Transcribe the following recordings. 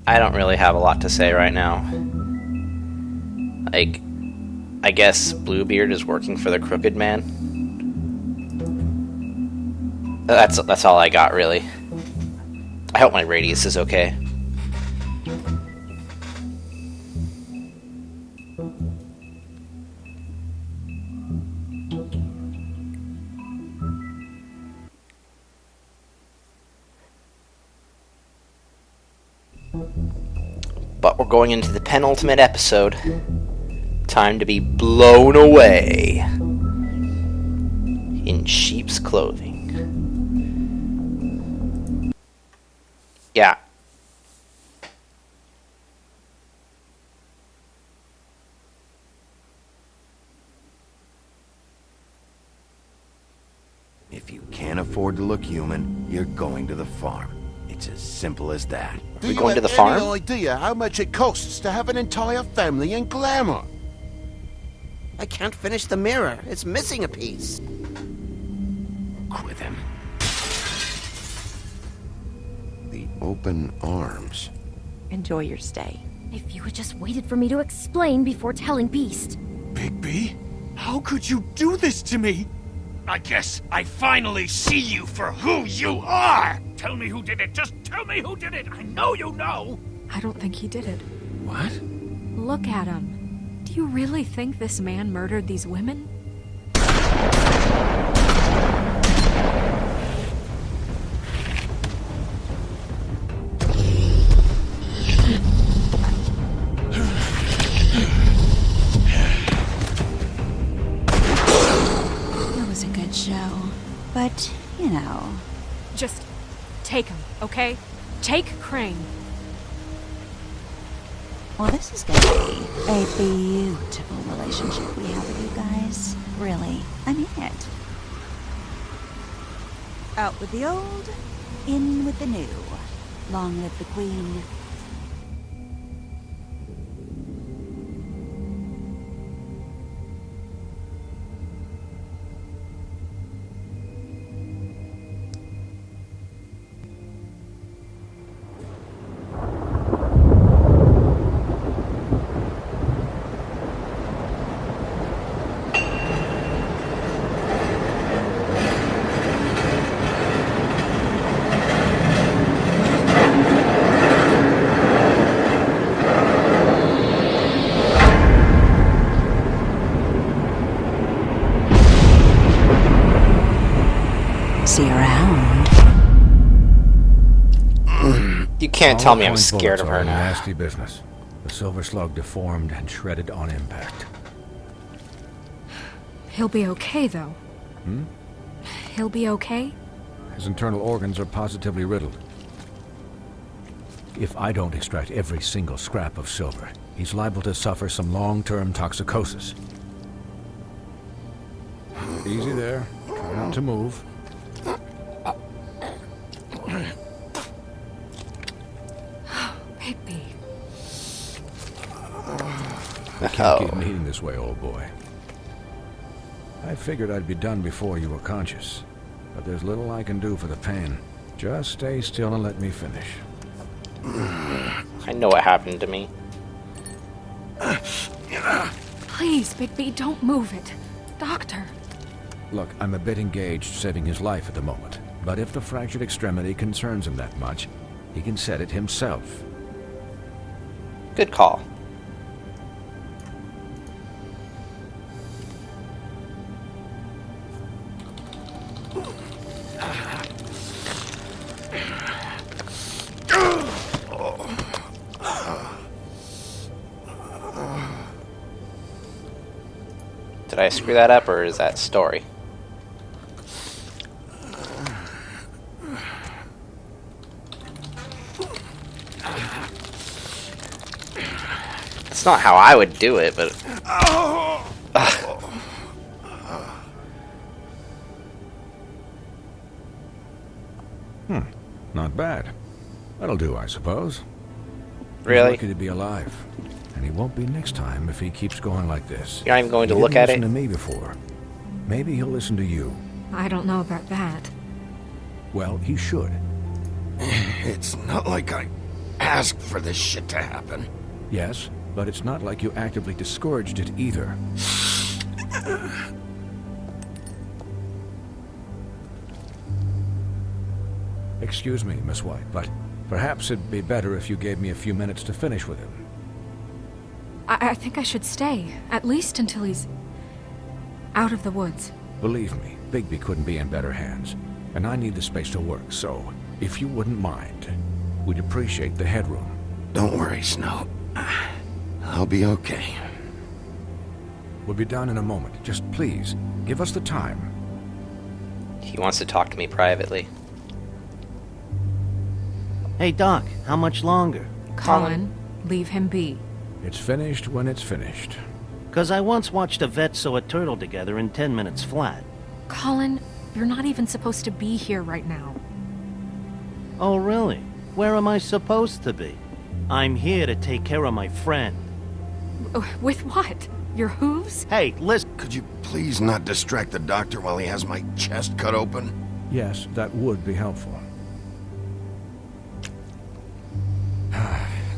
I don't really have a lot to say right now. Like, I guess Bluebeard is working for the Crooked Man. That's all I got, really. I hope my radius is okay. But we're going into the penultimate episode. Time to be blown away in sheep's clothing. Yeah. If you can't afford to look human, you're going to the farm. It's as simple as that. Are we going to the farm? Do you have any idea how much it costs to have an entire family in glamour? I can't finish the mirror. It's missing a piece. With him. The open arms. Enjoy your stay. If you had just waited for me to explain before telling Beast. Bigby? How could you do this to me? I guess I finally see you for who you are! Tell me who did it! Just tell me who did it! I know you know! I don't think he did it. What? Look at him. Do you really think this man murdered these women? It was a good show, but, you know... Just take him, okay? Take Crane. Well, this is gonna be a beautiful relationship we have with you guys. Really, I mean it. Out with the old, in with the new. Long live the Queen. See you around. You can't tell me I'm scared of her now. Nasty business. The silver slug deformed and shredded on impact. He'll be okay, though. Hmm? He'll be okay? His internal organs are positively riddled. If I don't extract every single scrap of silver, he's liable to suffer some long-term toxicosis. Easy there. Try not to move. Bigby. I can't keep bleeding this way, old boy. I figured I'd be done before you were conscious, but there's little I can do for the pain. Just stay still and let me finish. I know what happened to me. Please, Bigby, don't move it. Doctor. Look, I'm a bit engaged saving his life at the moment, but if the fractured extremity concerns him that much, he can set it himself. Good call. Did I screw that up, or is that story? It's not how I would do it, but... Not bad. That'll do, I suppose. Really? He's lucky to be alive. And he won't be next time if he keeps going like this. You're not even going to He look didn't at it? listen to me before. Maybe he'll listen to you. I don't know about that. Well, he should. It's not like I asked for this shit to happen. Yes, but it's not like you actively discouraged it either. Excuse me, Miss White, but perhaps it'd be better if you gave me a few minutes to finish with him. I think I should stay, at least until he's out of the woods. Believe me, Bigby couldn't be in better hands, and I need the space to work, so if you wouldn't mind, we'd appreciate the headroom. Don't worry, Snow. I'll be okay. We'll be done in a moment. Just please, give us the time. He wants to talk to me privately. Hey, Doc, how much longer? Colin, leave him be. It's finished when it's finished. 'Cause I once watched a vet sew a turtle together in 10 minutes flat. Colin, you're not even supposed to be here right now. Oh, really? Where am I supposed to be? I'm here to take care of my friend. With what? Your hooves? Hey, listen. Could you please not distract the doctor while he has my chest cut open? Yes, that would be helpful.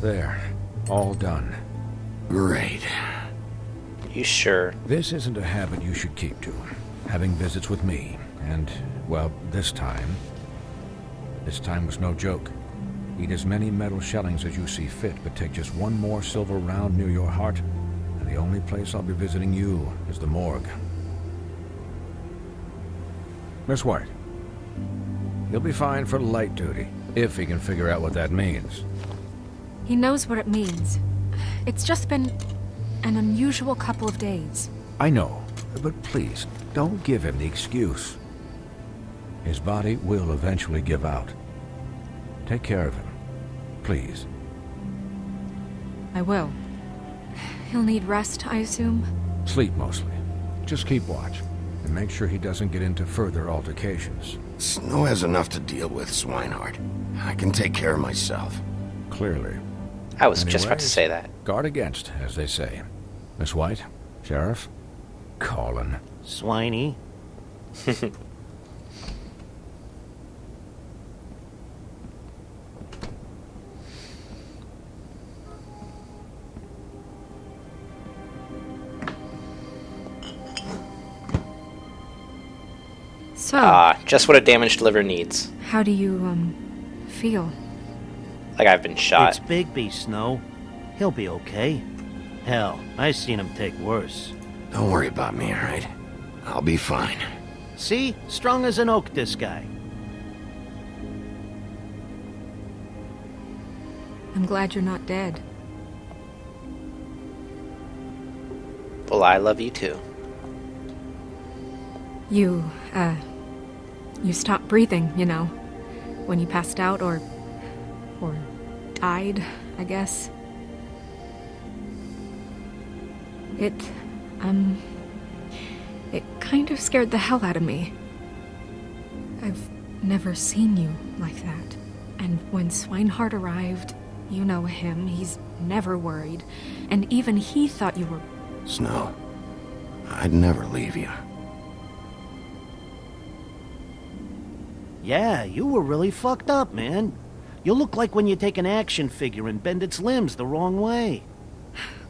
There. All done. Great. You sure? This isn't a habit you should keep to. Having visits with me. And, well, this time was no joke. Eat as many metal shellings as you see fit, but take just one more silver round near your heart, and the only place I'll be visiting you is the morgue. Miss White, he'll be fine for light duty, if he can figure out what that means. He knows what it means. It's just been an unusual couple of days. I know, but please, don't give him the excuse. His body will eventually give out. Take care of him, please. I will. He'll need rest, I assume? Sleep mostly. Just keep watch, and make sure he doesn't get into further altercations. Snow has enough to deal with, Swinehart. I can take care of myself. Clearly. I was just about to Anyways, say that. Guard against, as they say. Miss White, Sheriff, Colin. Swiney. So, Just what a damaged liver needs. how do you, feel? Like I've been shot. It's Bigby, Snow. He'll be okay. Hell, I seen him take worse. Don't worry about me, alright? I'll be fine. See? Strong as an oak, this guy. I'm glad you're not dead. Well, I love you too. You stopped breathing, you know, when you passed out or died, I guess. It kind of scared the hell out of me. I've never seen you like that. And when Swinehart arrived, you know him, he's never worried. And even he thought you were... Snow, I'd never leave you. Yeah, you were really fucked up, man. You look like when you take an action figure and bend its limbs the wrong way.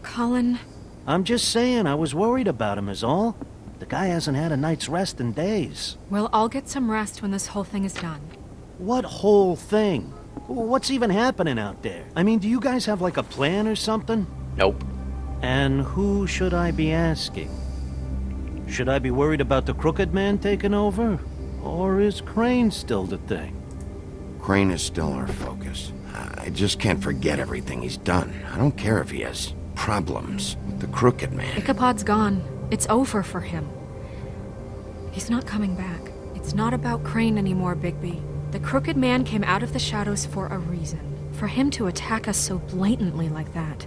Colin... I'm just saying, I was worried about him is all. The guy hasn't had a night's rest in days. Well, I'll get some rest when this whole thing is done. What whole thing? What's even happening out there? I mean, do you guys have like a plan or something? Nope. And who should I be asking? Should I be worried about the Crooked Man taking over? Or is Crane still the thing? Crane is still our focus. I just can't forget everything he's done. I don't care if he has problems with the Crooked Man. Ichabod's gone. It's over for him. He's not coming back. It's not about Crane anymore, Bigby. The Crooked Man came out of the shadows for a reason. For him to attack us so blatantly like that.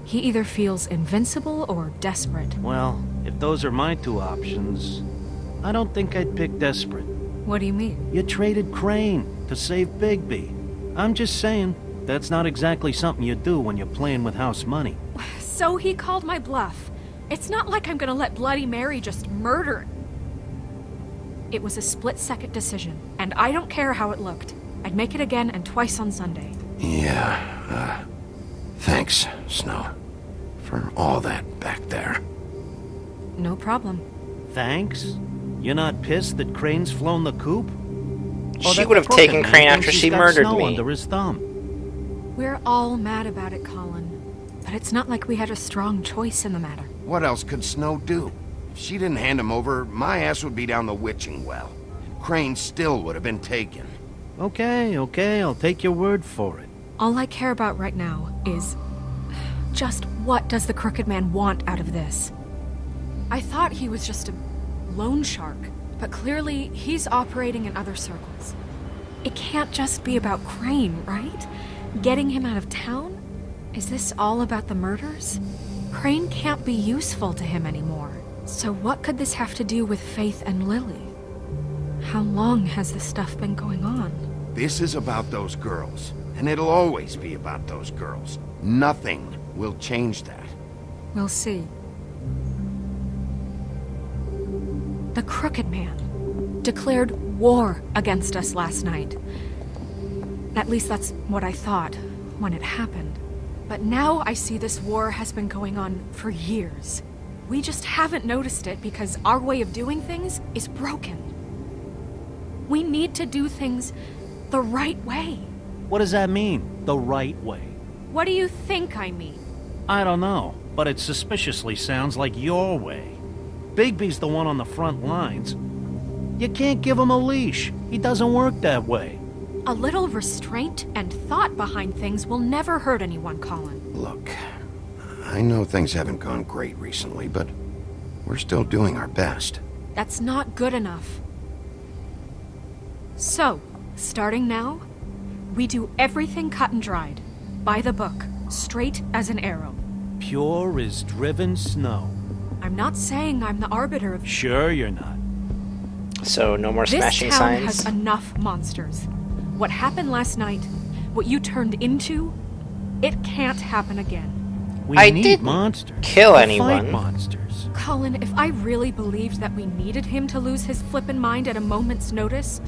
He either feels invincible or desperate. Well, if those are my two options, I don't think I'd pick desperate. What do you mean? You traded Crane to save Bigby. I'm just saying, that's not exactly something you do when you're playing with house money. So he called my bluff. It's not like I'm gonna let Bloody Mary just murder. It was a split-second decision, and I don't care how it looked. I'd make it again and twice on Sunday. Yeah, thanks, Snow. For all that back there. No problem. Thanks? You're not pissed that Crane's flown the coop? Or She that would have the crooked taken man Crane thinks after he's she got murdered Snow me. under his thumb? We're all mad about it, Colin. But it's not like we had a strong choice in the matter. What else could Snow do? If she didn't hand him over, my ass would be down the witching well. Crane still would have been taken. Okay, I'll take your word for it. All I care about right now is... just what does the Crooked Man want out of this? I thought he was just a loan shark, but clearly he's operating in other circles. It can't just be about Crane, right? Getting him out of town? Is this all about the murders? Crane can't be useful to him anymore. So what could this have to do with Faith and Lily? How long has this stuff been going on? This is about those girls, and it'll always be about those girls. Nothing will change that. We'll see. The Crooked Man declared war against us last night. At least that's what I thought when it happened. But now I see this war has been going on for years. We just haven't noticed it because our way of doing things is broken. We need to do things the right way. What does that mean, the right way? What do you think I mean? I don't know, but it suspiciously sounds like your way. Bigby's the one on the front lines. You can't give him a leash. He doesn't work that way. A little restraint and thought behind things will never hurt anyone, Colin. Look, I know things haven't gone great recently, but we're still doing our best. That's not good enough. So, starting now, we do everything cut and dried. By the book, straight as an arrow. Pure as driven snow. I'm not saying I'm the arbiter of... Sure you're not. So no more smashing This town signs? has enough monsters. What happened last night, what you turned into, it can't happen again. We I need didn't monsters. kill To anyone. Fight monsters. Colin, if I really believed that we needed him to lose his flippin' mind at a moment's notice,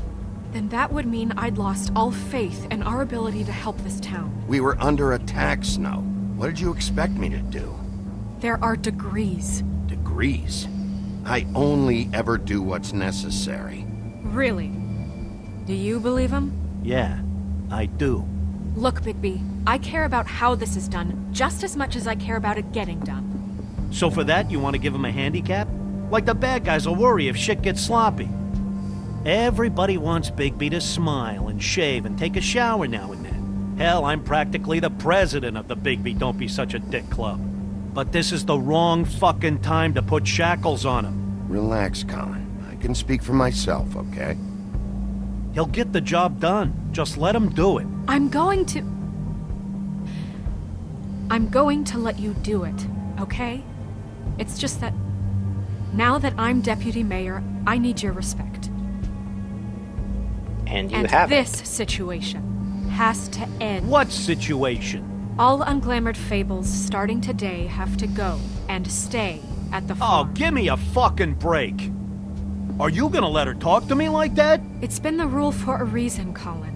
then that would mean I'd lost all faith in our ability to help this town. We were under attack, Snow. What did you expect me to do? There are degrees. Degrees? I only ever do what's necessary. Really? Do you believe him? Yeah, I do. Look, Bigby, I care about how this is done just as much as I care about it getting done. So for that, you want to give him a handicap? Like the bad guys will worry if shit gets sloppy. Everybody wants Bigby to smile and shave and take a shower now and then. Hell, I'm practically the president of the Bigby Don't Be Such a Dick Club. But this is the wrong fucking time to put shackles on him. Relax, Colin. I can speak for myself, okay? He'll get the job done. Just let him do it. I'm going to let you do it, okay? It's just that now that I'm deputy mayor, I need your respect. And you And have this it. situation has to end. What situation? All unglamored fables starting today have to go and stay at the Oh, farm. give me a fucking break. Are you gonna let her talk to me like that? It's been the rule for a reason, Colin.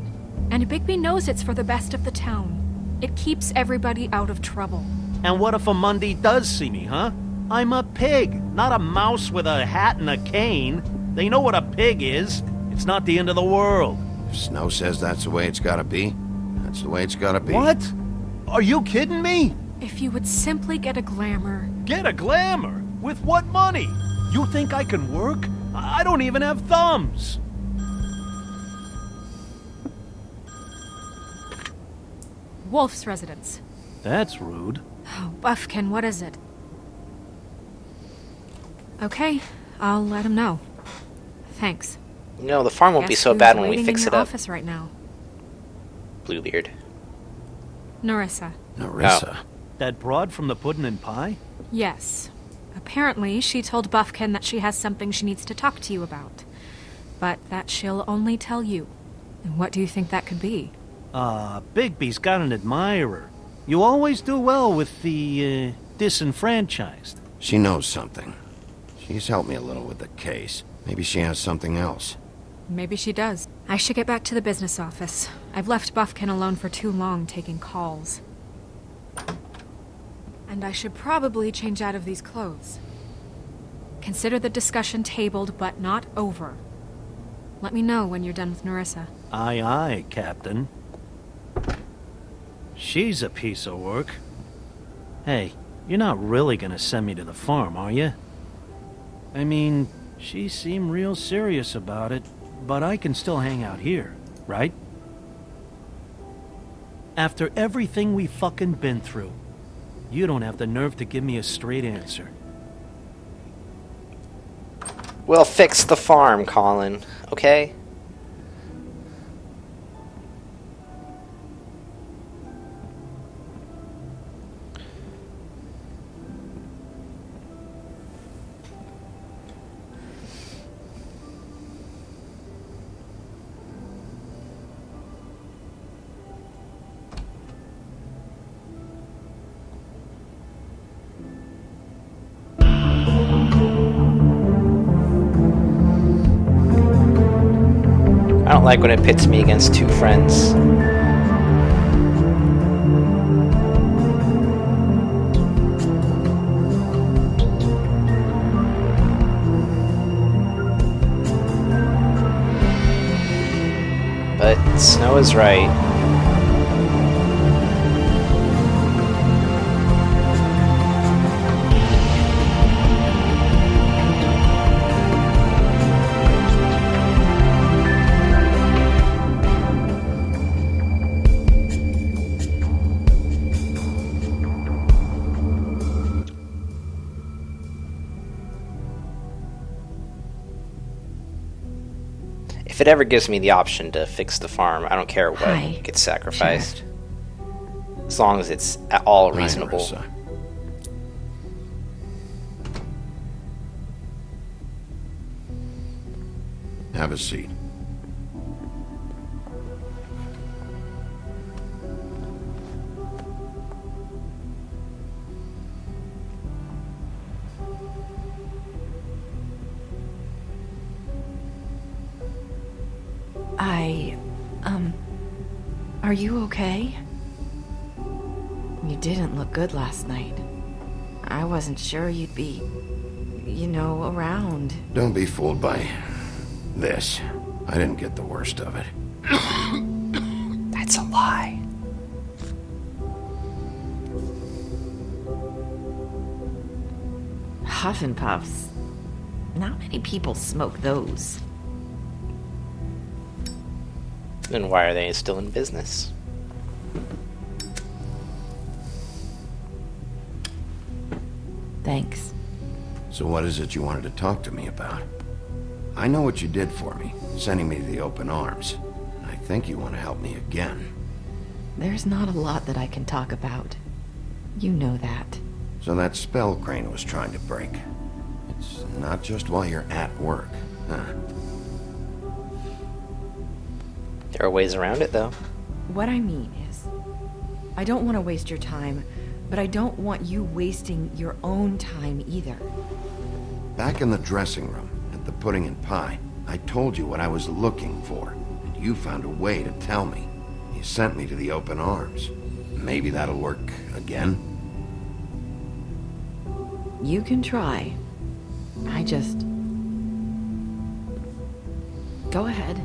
And Bigby knows it's for the best of the town. It keeps everybody out of trouble. And what if a Monday does see me, huh? I'm a pig, not a mouse with a hat and a cane. They know what a pig is. It's not the end of the world. If Snow says that's the way it's gotta be, that's the way it's gotta be. What? Are you kidding me? If you would simply get a glamour. Get a glamour? With what money? You think I can work? I don't even have thumbs. Wolf's residence. That's rude. Oh, Buffkin, what is it? Okay, I'll let him know. Thanks. No, the farm won't be Guess so who's bad when we waiting fix in it your up. office right now. Bluebeard. Narissa. Narissa. That broad from the puddin' and pie? Yes. Apparently, she told Buffkin that she has something she needs to talk to you about. But that she'll only tell you. And what do you think that could be? Bigby's got an admirer. You always do well with the, disenfranchised. She knows something. She's helped me a little with the case. Maybe she has something else. Maybe she does. I should get back to the business office. I've left Buffkin alone for too long taking calls. And I should probably change out of these clothes. Consider the discussion tabled, but not over. Let me know when you're done with Nerissa. Aye, aye, Captain. She's a piece of work. Hey, you're not really gonna send me to the farm, are you? I mean, she seemed real serious about it, but I can still hang out here, right? After everything we fucking been through, you don't have the nerve to give me a straight answer. We'll fix the farm, Colin, okay? I don't like when it pits me against two friends. But Snow is right. If it ever gives me the option to fix the farm, I don't care what Hi, gets sacrificed. As long as it's at all reasonable. Nerissa. Have a seat. Are you okay? You didn't look good last night. I wasn't sure you'd be, around. Don't be fooled by this. I didn't get the worst of it. That's a lie. Huff and Puffs. Not many people smoke those. Then why are they still in business? Thanks. So what is it you wanted to talk to me about? I know what you did for me, sending me to the open arms. I think you want to help me again. There's not a lot that I can talk about. You know that. So that spell Crane was trying to break. It's not just while you're at work, huh? There are ways around it, though. What I mean is, I don't want to waste your time, but I don't want you wasting your own time either. Back in the dressing room, at the pudding and pie, I told you what I was looking for, and you found a way to tell me. You sent me to the open arms. Maybe that'll work again? You can try. I just... Go ahead.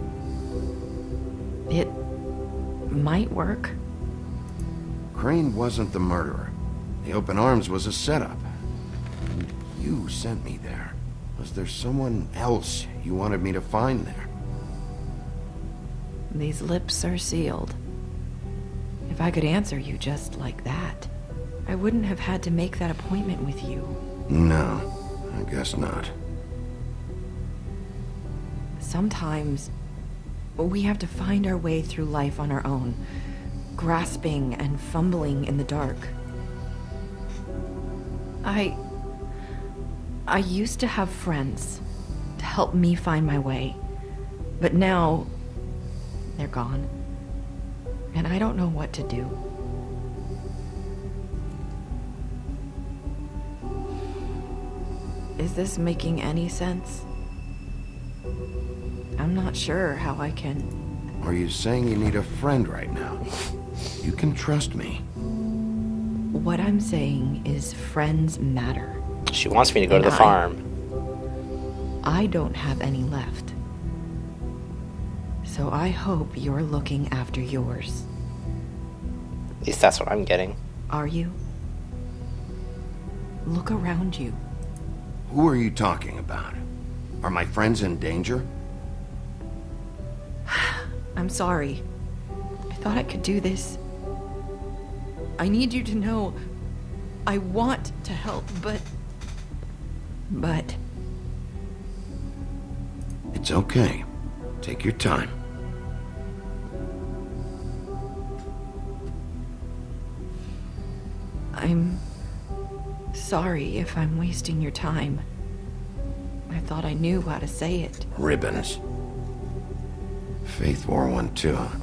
It might work. Crane wasn't the murderer. The open arms was a setup. And you sent me there. Was there someone else you wanted me to find there? These lips are sealed. If I could answer you just like that, I wouldn't have had to make that appointment with you. No, I guess not. Sometimes we have to find our way through life on our own, grasping and fumbling in the dark. I used to have friends to help me find my way, but now they're gone, and I don't know what to do. Is this making any sense? I'm not sure how I can... Are you saying you need a friend right now? You can trust me. What I'm saying is friends matter. She wants me to go to the farm. I don't have any left. So I hope you're looking after yours. At least that's what I'm getting. Are you? Look around you. Who are you talking about? Are my friends in danger? I'm sorry. I thought I could do this. I need you to know I want to help, but... It's okay. Take your time. I'm sorry if I'm wasting your time. I thought I knew how to say it. Ribbons. Faith 412.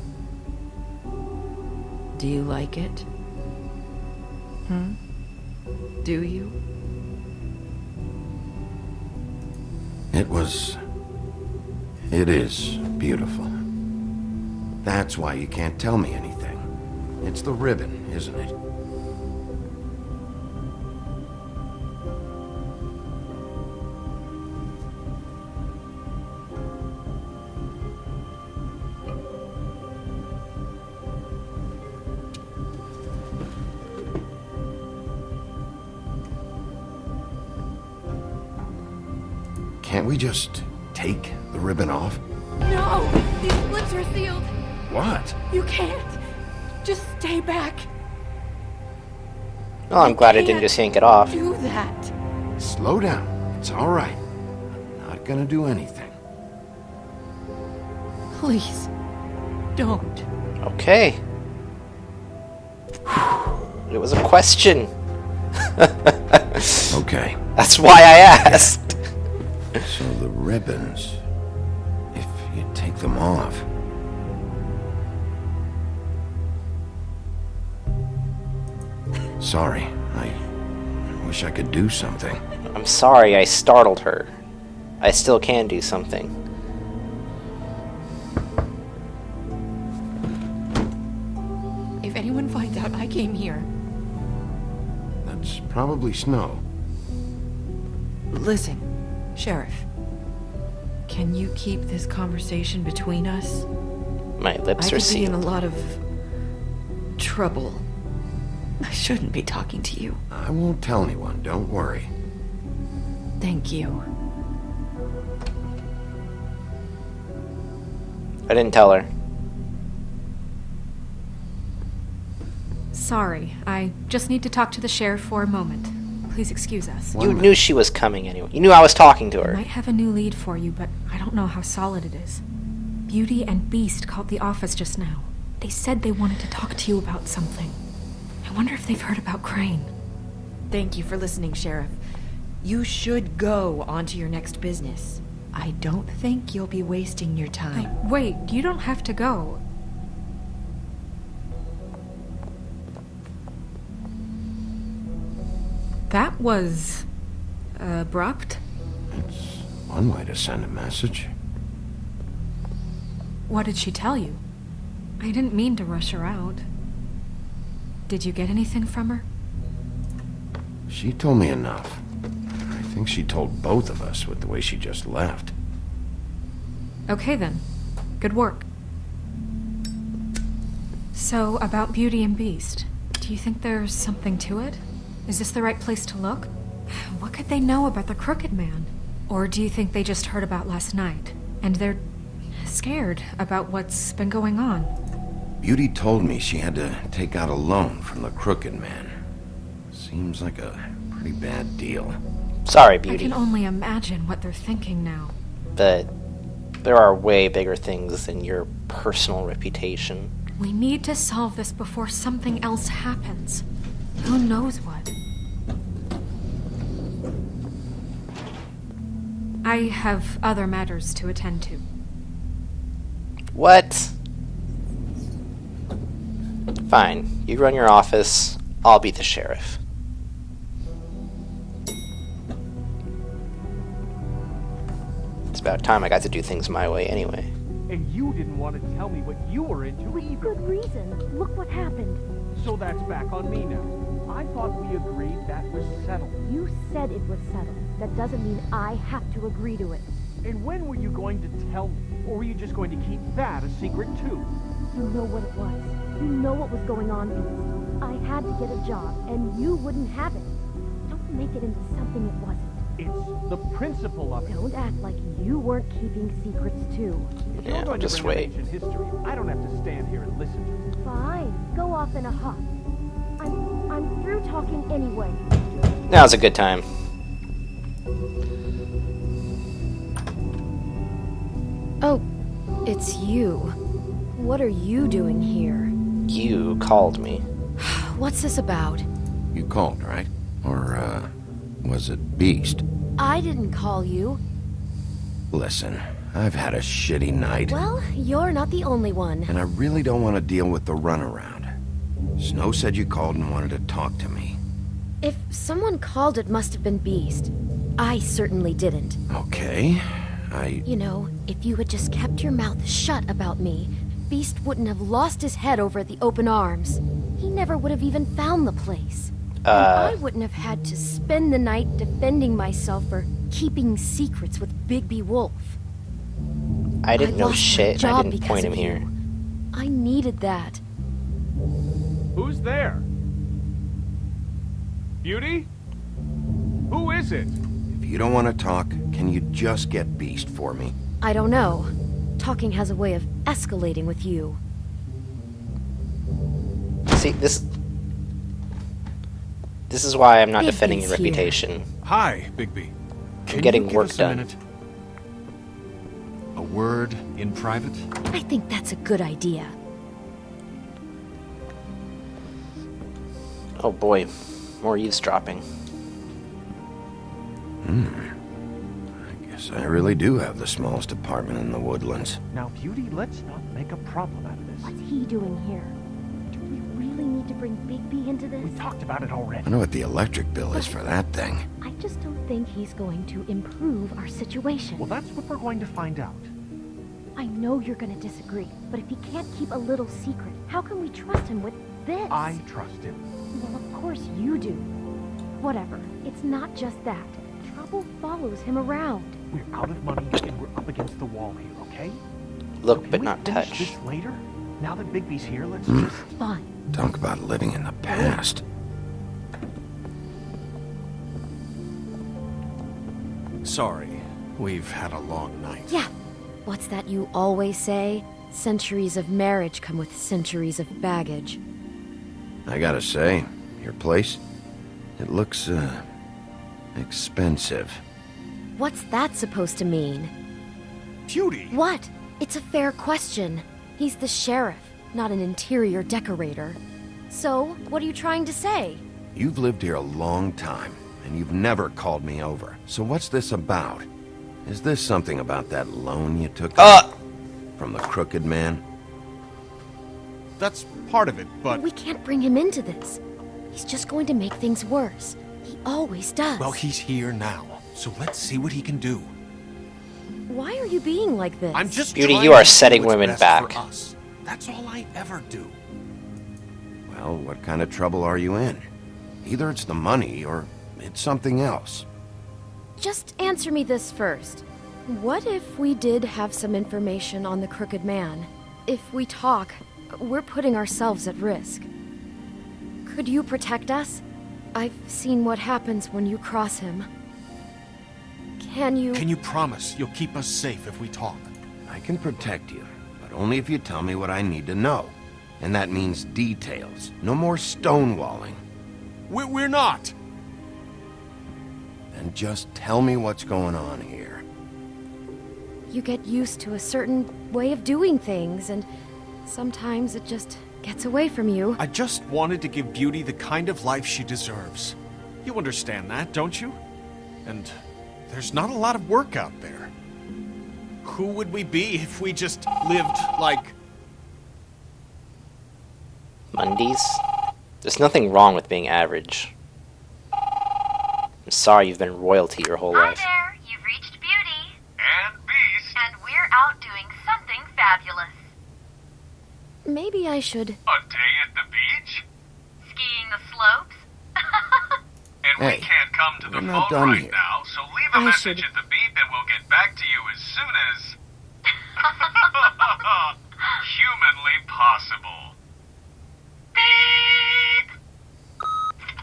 Do you like it? Do you? It is beautiful. That's why you can't tell me anything. It's the ribbon, isn't it? Can't we just take the ribbon off? No! These lips are sealed! What? You can't! Just stay back! Well, I'm glad I didn't just yank it off. Do that. Slow down. It's all right. I'm not gonna do anything. Please, don't. Okay. It was a question. Okay. That's why I asked. So the ribbons, if you take them off... Sorry, I wish I could do something. I'm sorry I startled her. I still can do something. If anyone finds out I came here... That's probably snow. Listen, Sheriff. Can you keep this conversation between us? My lips I are could be in a sealed. lot of... trouble. I shouldn't be talking to you. I won't tell anyone, don't worry. Thank you. I didn't tell her. Sorry, I just need to talk to the sheriff for a moment. Please excuse us. You knew she was coming anyway. You knew I was talking to I her. might have a new lead for you, but I don't know how solid it is. Beauty and Beast called the office just now. They said they wanted to talk to you about something. I wonder if they've heard about Crane. Thank you for listening, Sheriff. You should go on to your next business. I don't think you'll be wasting your time. Wait, you don't have to go. That was... abrupt. It's one way to send a message. What did she tell you? I didn't mean to rush her out. Did you get anything from her? She told me enough. I think she told both of us with the way she just left. Okay then. Good work. So, about Beauty and Beast, do you think there's something to it? Is this the right place to look? What could they know about the Crooked Man? Or do you think they just heard about last night, and they're scared about what's been going on? Beauty told me she had to take out a loan from the Crooked Man. Seems like a pretty bad deal. Sorry, I Beauty. can only imagine what they're thinking now. But there are way bigger things than your personal reputation. We need to solve this before something else happens. Who knows what? I have other matters to attend to. What? Fine. You run your office. I'll be the sheriff. It's about time I got to do things my way anyway. And you didn't want to tell me what you were into With either. good reason. Look what happened. So that's back on me now. I thought we agreed that was settled. You said it was settled. That doesn't mean I have to agree to it. And when were you going to tell me? Or were you just going to keep that a secret too? You know what it was. You know what was going on, Beast. I had to get a job, and you wouldn't have it. Don't make it into something it wasn't. It's the principle of it. Don't act like you weren't keeping secrets too. If Yeah, you're going to just bring up wait. ancient history, I don't have to stand here and listen to it. Fine. Go off in a huff. I'm through talking anyway. Now's a good time. Oh, it's you. What are you doing here? You called me. What's this about? You called, right? Or, was it Beast? I didn't call you. Listen, I've had a shitty night, Well, you're not the only one. and I really don't want to deal with the runaround. Snow said you called and wanted to talk to me. If someone called, it must have been Beast. I certainly didn't. Okay, You know, if you had just kept your mouth shut about me, Beast wouldn't have lost his head over at the open arms. He never would have even found the place. And I wouldn't have had to spend the night defending myself for keeping secrets with Bigby Wolf. I didn't know lost my shit, and I job didn't because point him of here. you. I needed that. Who's there? Beauty? Who is it? if you don't want to talk, can you just get Beast for me? I don't know. Talking has a way of escalating with you. See, this is why I'm not Bigby's defending your here. reputation. Hi, Bigby. Can getting you give work us done. A minute? A word in private? I think that's a good idea. Oh boy, more eavesdropping. I guess I really do have the smallest apartment in the Woodlands. Now, Beauty, let's not make a problem out of this. What's he doing here? Do we really need to bring Bigby into this? We talked about it already. I know what the electric bill is for that thing. I just don't think he's going to improve our situation. Well, that's what we're going to find out. I know you're going to disagree, but if he can't keep a little secret, how can we trust him with this? I trust him. Well, of course you do. Whatever. It's not just that. Trouble follows him around. We're out of money and we're up against the wall here, okay? Look Can but we not finish touch. this later? Now that Bigby's here, let's just... Fine. Talk about living in the past. Sorry, we've had a long night. Yeah. What's that you always say? Centuries of marriage come with centuries of baggage. I gotta say, your place, it looks, expensive. What's that supposed to mean? Beauty! What? It's a fair question. He's the sheriff, not an interior decorator. So, what are you trying to say? You've lived here a long time, and you've never called me over. So what's this about? Is this something about that loan you took from the crooked man? That's part of it, but... We can't bring him into this. He's just going to make things worse. He always does. Well, he's here now, so let's see what he can do. Why are you being like this? I'm just Beauty, trying you are to do setting what's women best back. for us. That's all I ever do. Well, what kind of trouble are you in? Either it's the money, or it's something else. Just answer me this first. What if we did have some information on the crooked man? If we talk, we're putting ourselves at risk. Could you protect us? I've seen what happens when you cross him. Can you promise you'll keep us safe if we talk? I can protect you, but only if you tell me what I need to know. And that means details. No more stonewalling. We're not! Then just tell me what's going on here. You get used to a certain way of doing things, and sometimes it just gets away from you. I just wanted to give Beauty the kind of life she deserves. You understand that, don't you? And there's not a lot of work out there. Who would we be if we just lived like... Mondays? There's nothing wrong with being average. I'm sorry you've been royalty your whole life. Hi there, you've reached Beauty. And Maybe I should... A day at the beach? Skiing the slopes? And Hey, we can't come to the we're phone not done right here. now, so leave a I message should- at the beep and we'll get back to you as soon as... humanly possible. Beep!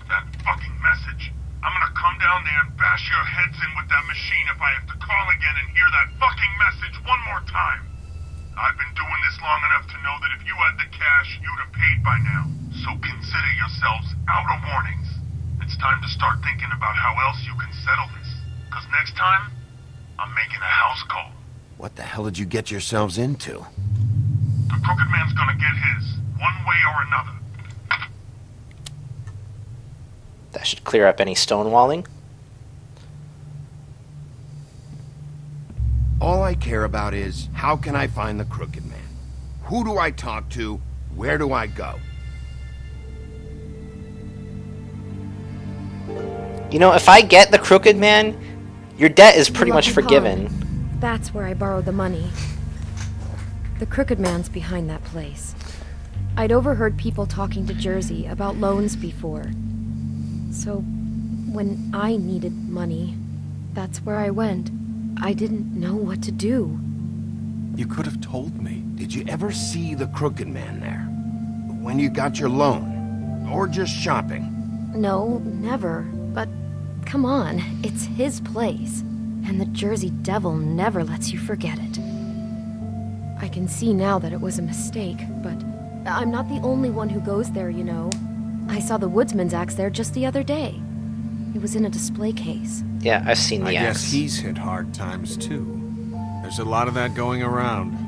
That fucking message. I'm gonna come down there and bash your heads in with that machine if I have to call again and hear that fucking message one more time. I've been doing this long enough to know that if you had the cash, you'd have paid by now. So consider yourselves out of warnings. It's time to start thinking about how else you can settle this. Because next time, I'm making a house call. What the hell did you get yourselves into? The Crooked Man's gonna get his, one way or another. That should clear up any stonewalling. All I care about is, how can I find the Crooked Man? Who do I talk to? Where do I go? You know, if I get the Crooked Man, your debt is pretty much Lucky forgiven. Pond. That's where I borrowed the money. The Crooked Man's behind that place. I'd overheard people talking to Jersey about loans before. So, when I needed money, that's where I went. I didn't know what to do. You could have told me. Did you ever see the Crooked Man there? When you got your loan? Or just shopping? No, never. But, come on, it's his place. And the Jersey Devil never lets you forget it. I can see now that it was a mistake, but I'm not the only one who goes there, you know. I saw the Woodsman's axe there just the other day. It was in a display case. Yeah, I've seen the I axe. guess he's hit hard times too. There's a lot of that going around.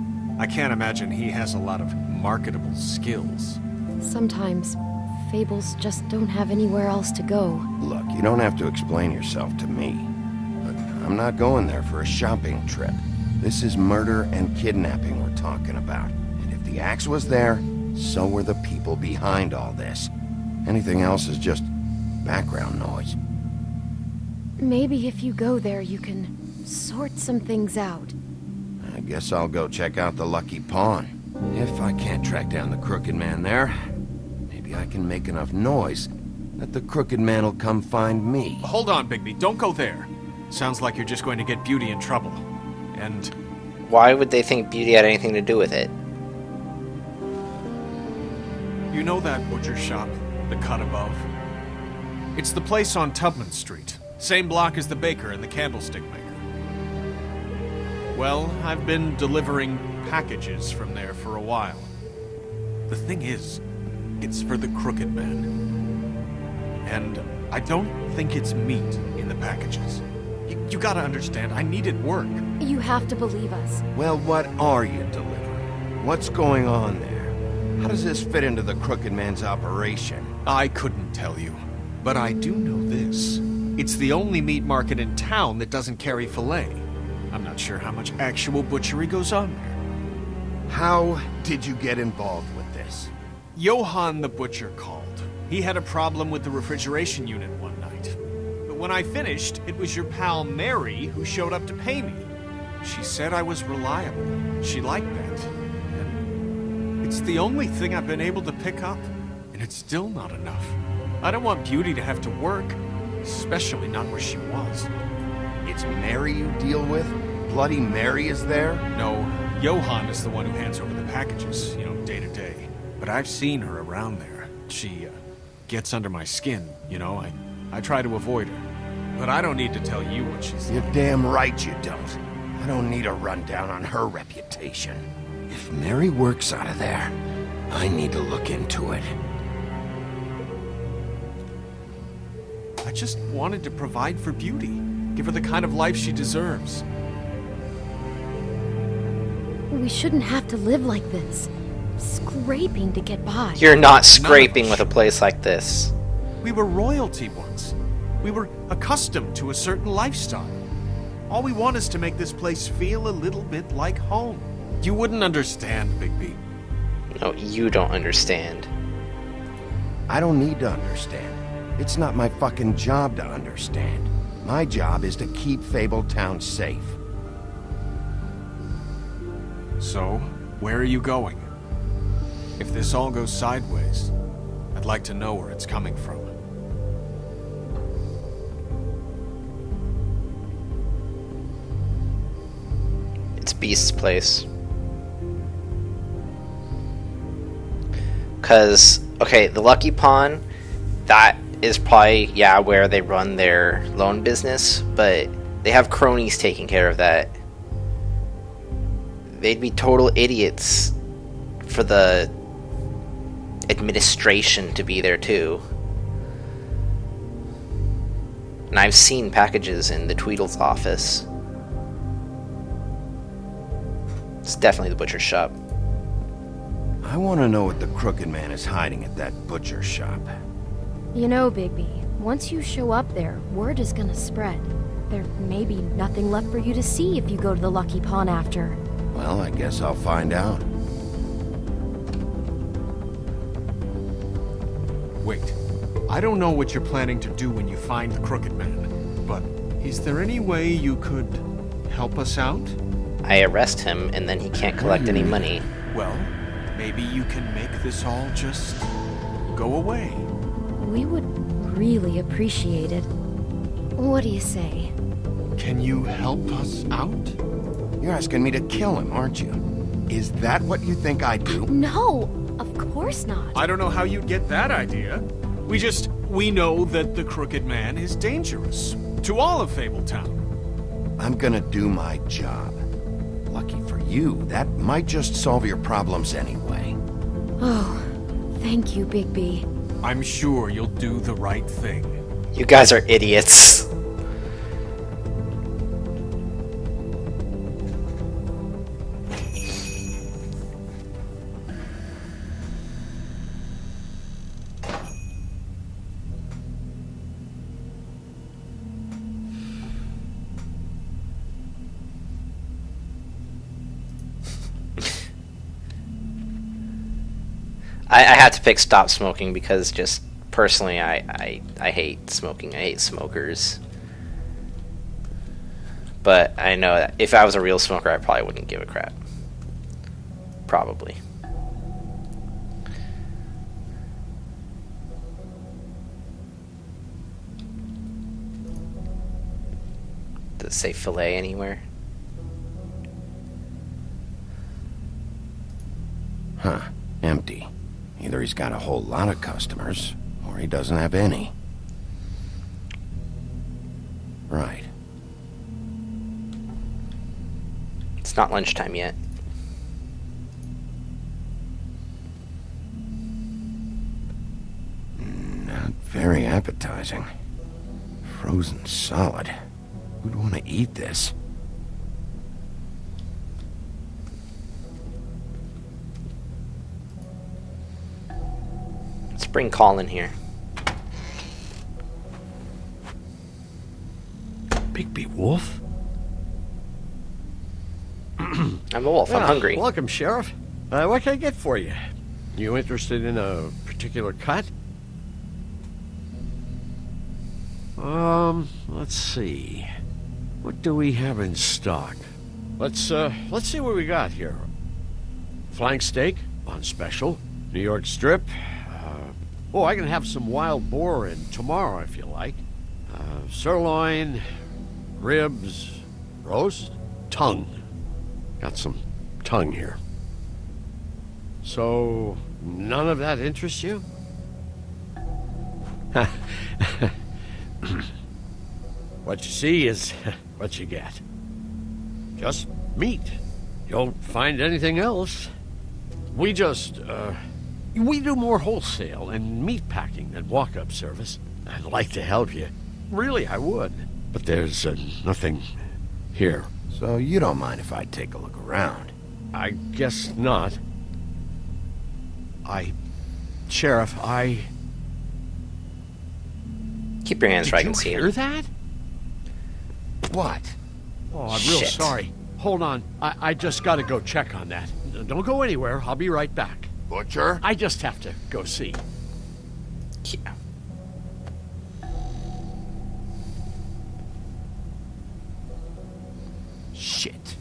I can't imagine he has a lot of marketable skills. Sometimes, fables just don't have anywhere else to go. Look, you don't have to explain yourself to me. But I'm not going there for a shopping trip. This is murder and kidnapping we're talking about. And if the axe was there, so were the people behind all this. Anything else is just background noise. Maybe if you go there, you can sort some things out. I guess I'll go check out the Lucky Pawn. If I can't track down the Crooked Man there, maybe I can make enough noise that the Crooked Man will come find me. Hold on, Bigby. Don't go there. Sounds like you're just going to get Beauty in trouble. And Why would they think Beauty had anything to do with it? you know that butcher shop, the cut above? It's the place on Tubman Street. Same block as the baker and the candlestick maker. Well, I've been delivering packages from there for a while. The thing is, it's for the Crooked Man. And I don't think it's meat in the packages. You gotta understand, I needed work. You have to believe us. Well, what are you delivering? What's going on there? How does this fit into the Crooked Man's operation? I couldn't tell you, but I do know this. It's the only meat market in town that doesn't carry filet. I'm not sure how much actual butchery goes on there. How did you get involved with this? Johann the butcher called. He had a problem with the refrigeration unit one night. But when I finished, it was your pal Mary who showed up to pay me. She said I was reliable. She liked that. And it's the only thing I've been able to pick up, and it's still not enough. I don't want Beauty to have to work, especially not where she was. It's Mary you deal with? Bloody Mary is there? No, Johann is the one who hands over the packages, day to day. But I've seen her around there. She, gets under my skin, I try to avoid her. But I don't need to tell you what she's You're like. damn right you don't. I don't need a rundown on her reputation. If Mary works out of there, I need to look into it. I just wanted to provide for Beauty. Give her the kind of life she deserves. We shouldn't have to live like this. Scraping to get by. You're not scraping with a place like this. We were royalty once. We were accustomed to a certain lifestyle. All we want is to make this place feel a little bit like home. You wouldn't understand, Bigby. No, you don't understand. I don't need to understand. It's not my fucking job to understand. My job is to keep Fabletown safe. So, where are you going? If this all goes sideways, I'd like to know where it's coming from. It's Beast's place. Because, okay, the Lucky Pawn, that is probably, yeah, where they run their loan business, but they have cronies taking care of that. They'd be total idiots for the administration to be there too. And I've seen packages in the Tweedle's office. It's definitely the butcher's shop. I want to know what the Crooked Man is hiding at that butcher shop. You know, Bigby, once you show up there, word is gonna spread. There may be nothing left for you to see if you go to the Lucky Pawn after. Well, I guess I'll find out. Wait, I don't know what you're planning to do when you find the Crooked Man, but is there any way you could help us out? I arrest him, and then he can't collect any money. Well, maybe you can make this all just go away. We would really appreciate it. What do you say? Can you help us out? You're asking me to kill him, aren't you? Is that what you think I do? No, of course not. I don't know how you'd get that idea. We know that the Crooked Man is dangerous to all of Fabletown. I'm gonna do my job. Lucky for you, that might just solve your problems anyway. Oh, thank you, Bigby. I'm sure you'll do the right thing. You guys are idiots. I had to pick stop smoking because just personally I hate smoking. I hate smokers. But I know that if I was a real smoker, I probably wouldn't give a crap. Probably. Does it say fillet anywhere? Huh. Empty. Either he's got a whole lot of customers, or he doesn't have any. Right. It's not lunchtime yet. Not very appetizing. Frozen solid. Who'd want to eat this? Let's bring Colin here. Bigby Wolf? I'm a wolf. I'm hungry. Welcome, Sheriff. What can I get for you? You interested in a particular cut? Let's see. What do we have in stock? Let's see what we got here. Flank steak on special. New York strip. I can have some wild boar in tomorrow if you like. Sirloin, ribs, roast, tongue. Got some tongue here. So, none of that interests you? What you see is what you get. Just meat. You don't find anything else. We do more wholesale and meat packing than walk-up service. I'd like to help you. Really, I would. But there's nothing here. So you don't mind if I take a look around? I guess not. Sheriff, Keep your hands where I can Did see you it. hear that? What? Oh, I'm real Shit. sorry. Hold on. I just gotta go check on that. Don't go anywhere. I'll be right back. Butcher? I just have to go see. Yeah. Shit.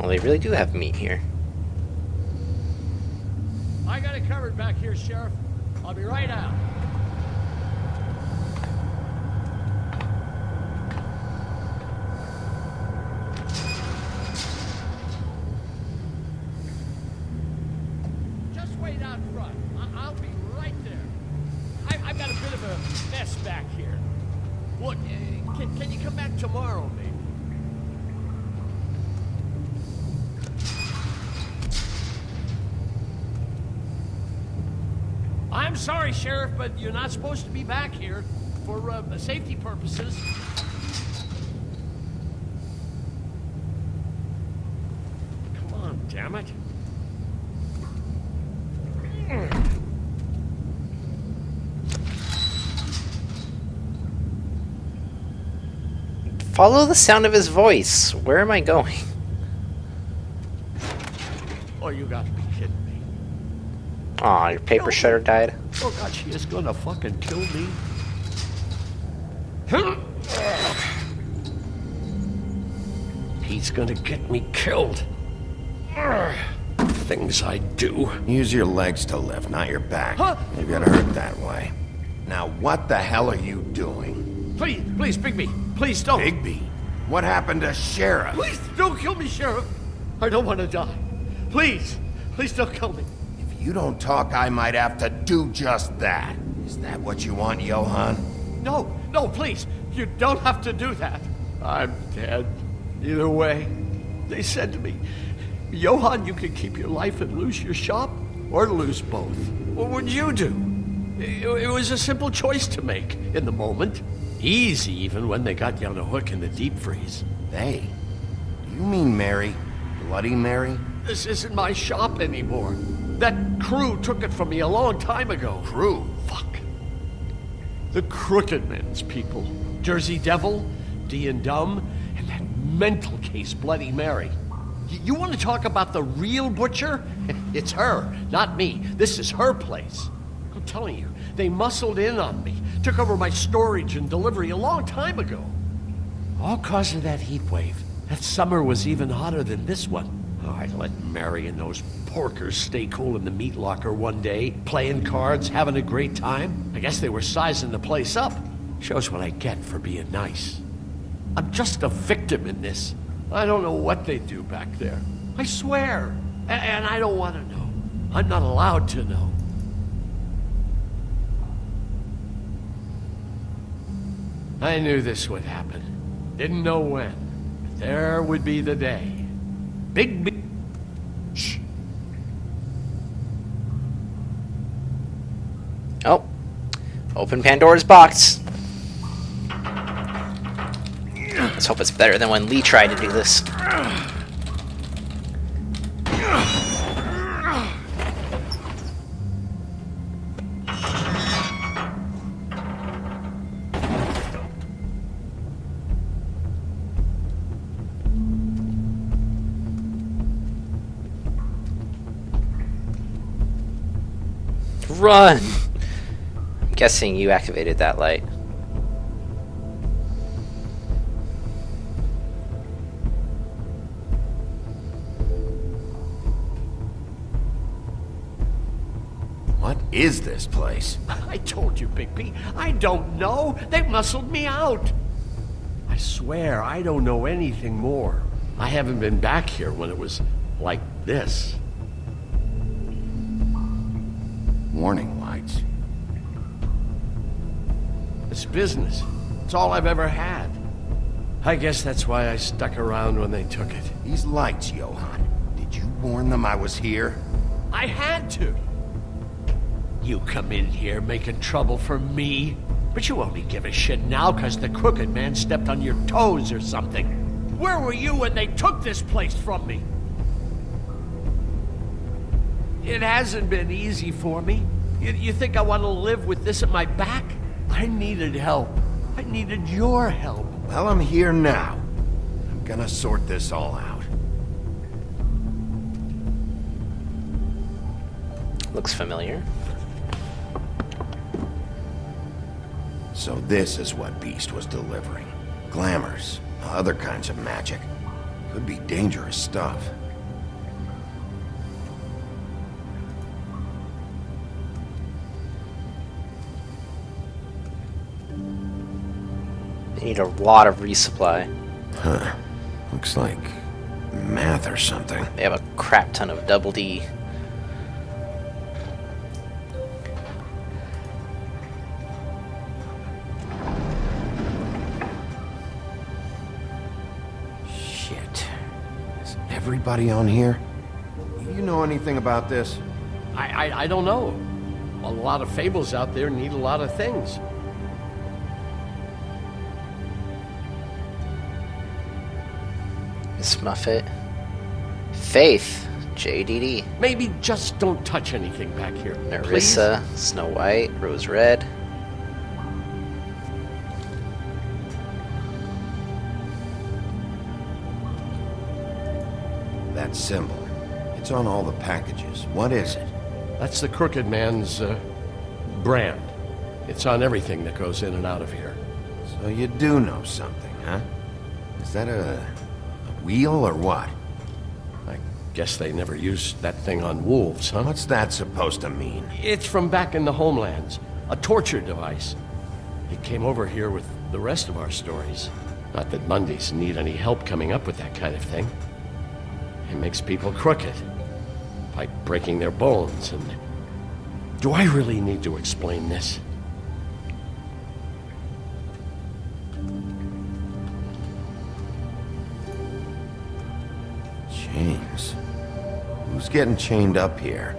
Well, they really do have meat here. I got it covered back here, Sheriff. I'll be right out. Just wait out front. I'll be right there. I've got a bit of a mess back here. Look, can you come back tomorrow, maybe? I'm sorry, Sheriff, but you're not supposed to be back here for safety purposes. Come on, damn it. Follow the sound of his voice. Where am I going? Oh, you got to be kidding me. Aw, your paper shredder died. Oh, God, she is gonna fucking kill me. He's gonna get me killed. Things I do. Use your legs to lift, not your back. Huh? You get hurt that way. Now, what the hell are you doing? Please, Bigby, please don't. Bigby? What happened to Sheriff? Please don't kill me, Sheriff. I don't want to die. Please don't kill me. If you don't talk, I might have to do just that. Is that what you want, Johann? No, please. You don't have to do that. I'm dead. Either way, they said to me, Johann, you can keep your life and lose your shop, or lose both. What would you do? It was a simple choice to make in the moment. Easy, even when they got you on a hook in the deep freeze. They? Do you mean Mary? Bloody Mary? This isn't my shop anymore. That crew took it from me a long time ago. Crew? Fuck. The Crooked Men's people. Jersey Devil, D and Dumb, and that mental case Bloody Mary. You want to talk about the real butcher? It's her, not me. This is her place. I'm telling you, they muscled in on me. Took over my storage and delivery a long time ago. All cause of that heat wave. That summer was even hotter than this one. Oh, I let Mary and those porkers stay cool in the meat locker one day, playing cards, having a great time. I guess they were sizing the place up. Shows what I get for being nice. I'm just a victim in this. I don't know what they do back there. I swear. And I don't want to know. I'm not allowed to know. I knew this would happen. Didn't know when. But there would be the day. Big. Shh. Oh. Open Pandora's box. Let's hope it's better than when Lee tried to do this. Run! I'm guessing you activated that light. What is this place? I told you, Bigby. I don't know. They muscled me out. I swear, I don't know anything more. I haven't been back here when it was like this. Warning lights. It's business. It's all I've ever had. I guess that's why I stuck around when they took it. These lights, Johann. Did you warn them I was here? I had to. You come in here making trouble for me, but you only give a shit now because the Crooked Man stepped on your toes or something. Where were you when they took this place from me? It hasn't been easy for me. You think I want to live with this at my back? I needed help. I needed your help. Well, I'm here now. I'm gonna sort this all out. Looks familiar. So this is what Beast was delivering. Glamours, other kinds of magic. Could be dangerous stuff. They need a lot of resupply. Huh. Looks like math or something. They have a crap ton of double D. Shit. Is everybody on here? You know anything about this? I don't know. A lot of fables out there need a lot of things. Miss Muffet. Faith. JDD. Maybe just don't touch anything back here. Nerissa. Snow White. Rose Red. That symbol. It's on all the packages. What is it? That's the Crooked Man's brand. It's on everything that goes in and out of here. So you do know something, huh? Is that a wheel or what? I guess they never used that thing on wolves, huh? What's that supposed to mean? It's from back in the homelands. A torture device. It came over here with the rest of our stories. Not that Mondays need any help coming up with that kind of thing. It makes people crooked. By breaking their bones and... Do I really need to explain this? Chains. Who's getting chained up here?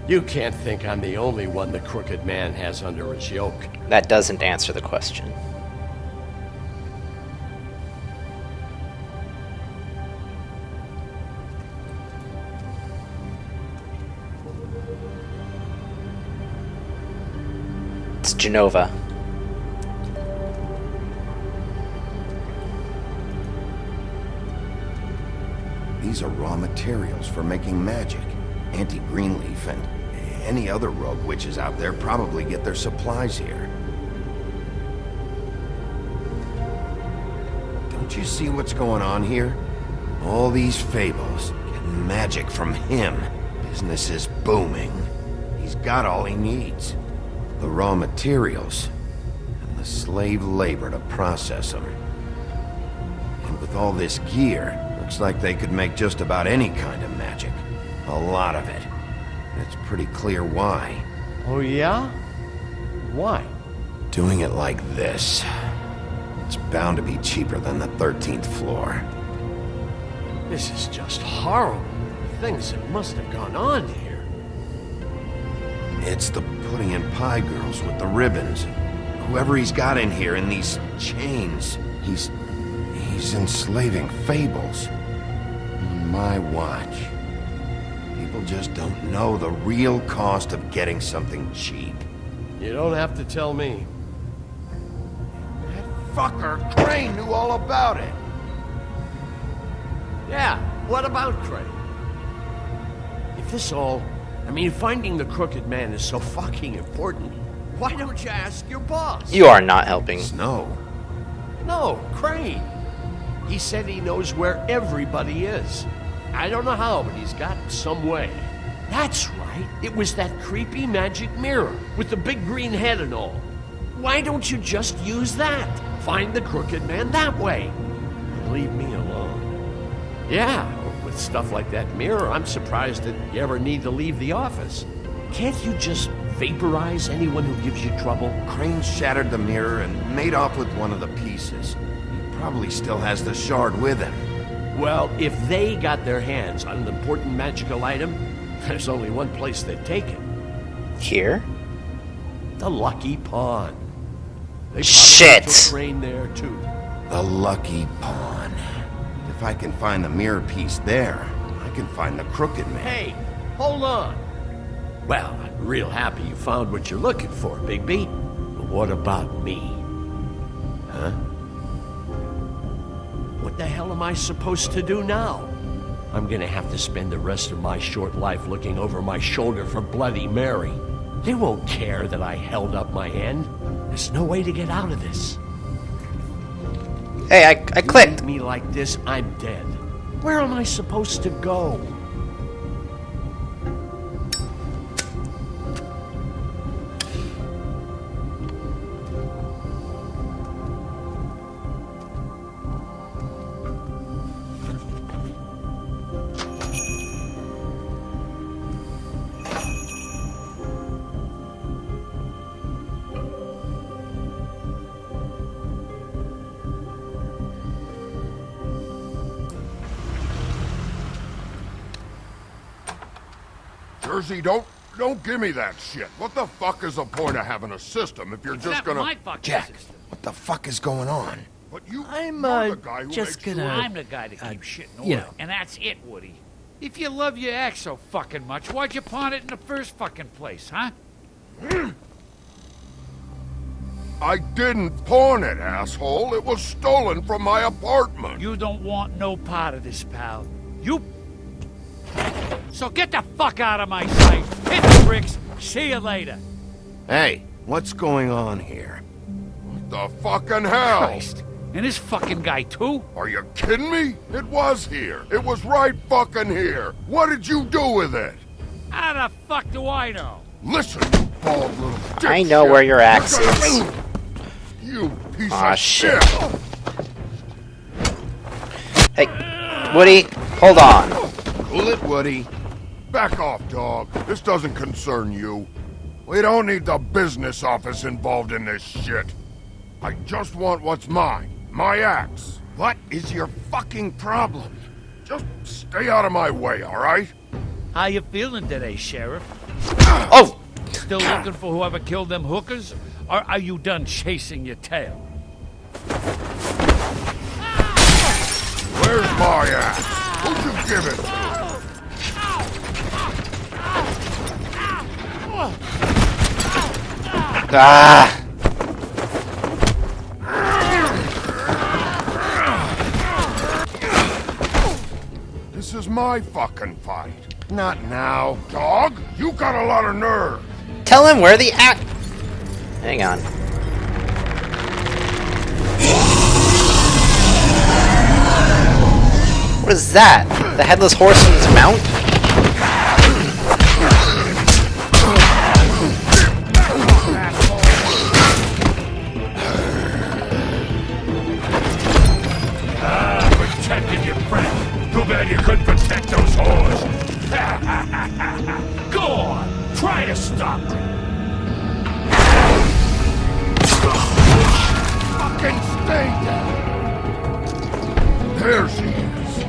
You can't think I'm the only one the Crooked Man has under his yoke. That doesn't answer the question. It's Genova. These are raw materials for making magic. Auntie Greenleaf and any other rogue witches out there probably get their supplies here. Don't you see what's going on here? All these fables getting magic from him. Business is booming. He's got all he needs. The raw materials and the slave labor to process them. And with all this gear, looks like they could make just about any kind of magic. A lot of it. And it's pretty clear why. Oh yeah? Why? Doing it like this. It's bound to be cheaper than the 13th floor. This is just horrible. The things that must have gone on here. It's the pudding and pie girls with the ribbons. Whoever he's got in here in these chains, he's enslaving fables. On my watch. People just don't know the real cost of getting something cheap. You don't have to tell me. That fucker Crane knew all about it. Yeah, what about Crane? If this all... I mean, finding the Crooked Man is so fucking important, why don't you ask your boss? You are not helping. Snow. No, Crane. He said he knows where everybody is. I don't know how, but he's got some way. That's right. It was that creepy magic mirror with the big green head and all. Why don't you just use that? Find the Crooked Man that way. And leave me alone. Yeah, with stuff like that mirror, I'm surprised that you ever need to leave the office. Can't you just vaporize anyone who gives you trouble? Crane shattered the mirror and made off with one of the pieces. He probably still has the shard with him. Well, if they got their hands on an important magical item, there's only one place they'd take it. Here? The Lucky Pawn. They Shit! took Crane there, too. The Lucky Pawn. If I can find the mirror piece there, I can find the Crooked Man. Hey, hold on. Well, I'm real happy you found what you're looking for, Bigby. But what about me? Huh? What the hell am I supposed to do now? I'm gonna have to spend the rest of my short life looking over my shoulder for Bloody Mary. They won't care that I held up my end. There's no way to get out of this. Hey, I clicked. You leave me like this, I'm dead. Where am I supposed to go? Jersey, don't give me that shit. What the fuck is the point of having a system if you're just gonna... Jack, what the fuck is going on? But you, I'm you're the guy who just makes gonna. sure- I'm the guy to keep shit in You order, know. and that's it, Woody. If you love your ex so fucking much, why'd you pawn it in the first fucking place, huh? I didn't pawn it, asshole. It was stolen from my apartment. You don't want no part of this, pal. You. So get the fuck out of my sight. Hit the bricks. See you later. Hey, what's going on here? What the fucking hell? Christ. And this fucking guy, too? Are you kidding me? It was here. It was right fucking here. What did you do with it? How the fuck do I know? Listen, you bald little dipshit. I know where your axe You're is. gonna- You piece Aw, of shit. shit. Hey, Woody, hold on. Cool it, Woody. Back off, dog. This doesn't concern you. We don't need the business office involved in this shit. I just want what's mine. My axe. What is your fucking problem? Just stay out of my way, all right? How you feeling today, Sheriff? Oh! Still looking for whoever killed them hookers? Or are you done chasing your tail? Where's my axe? Who'd you give it to? Ah! This is my fucking fight. Not now, dog. You got a lot of nerve. Tell him where the axe... Hang on. What is that? The Headless Horseman's mount? Protected your friend. Too bad you couldn't protect those whores. Go on. Try to stop them. Fucking stay down. There she is.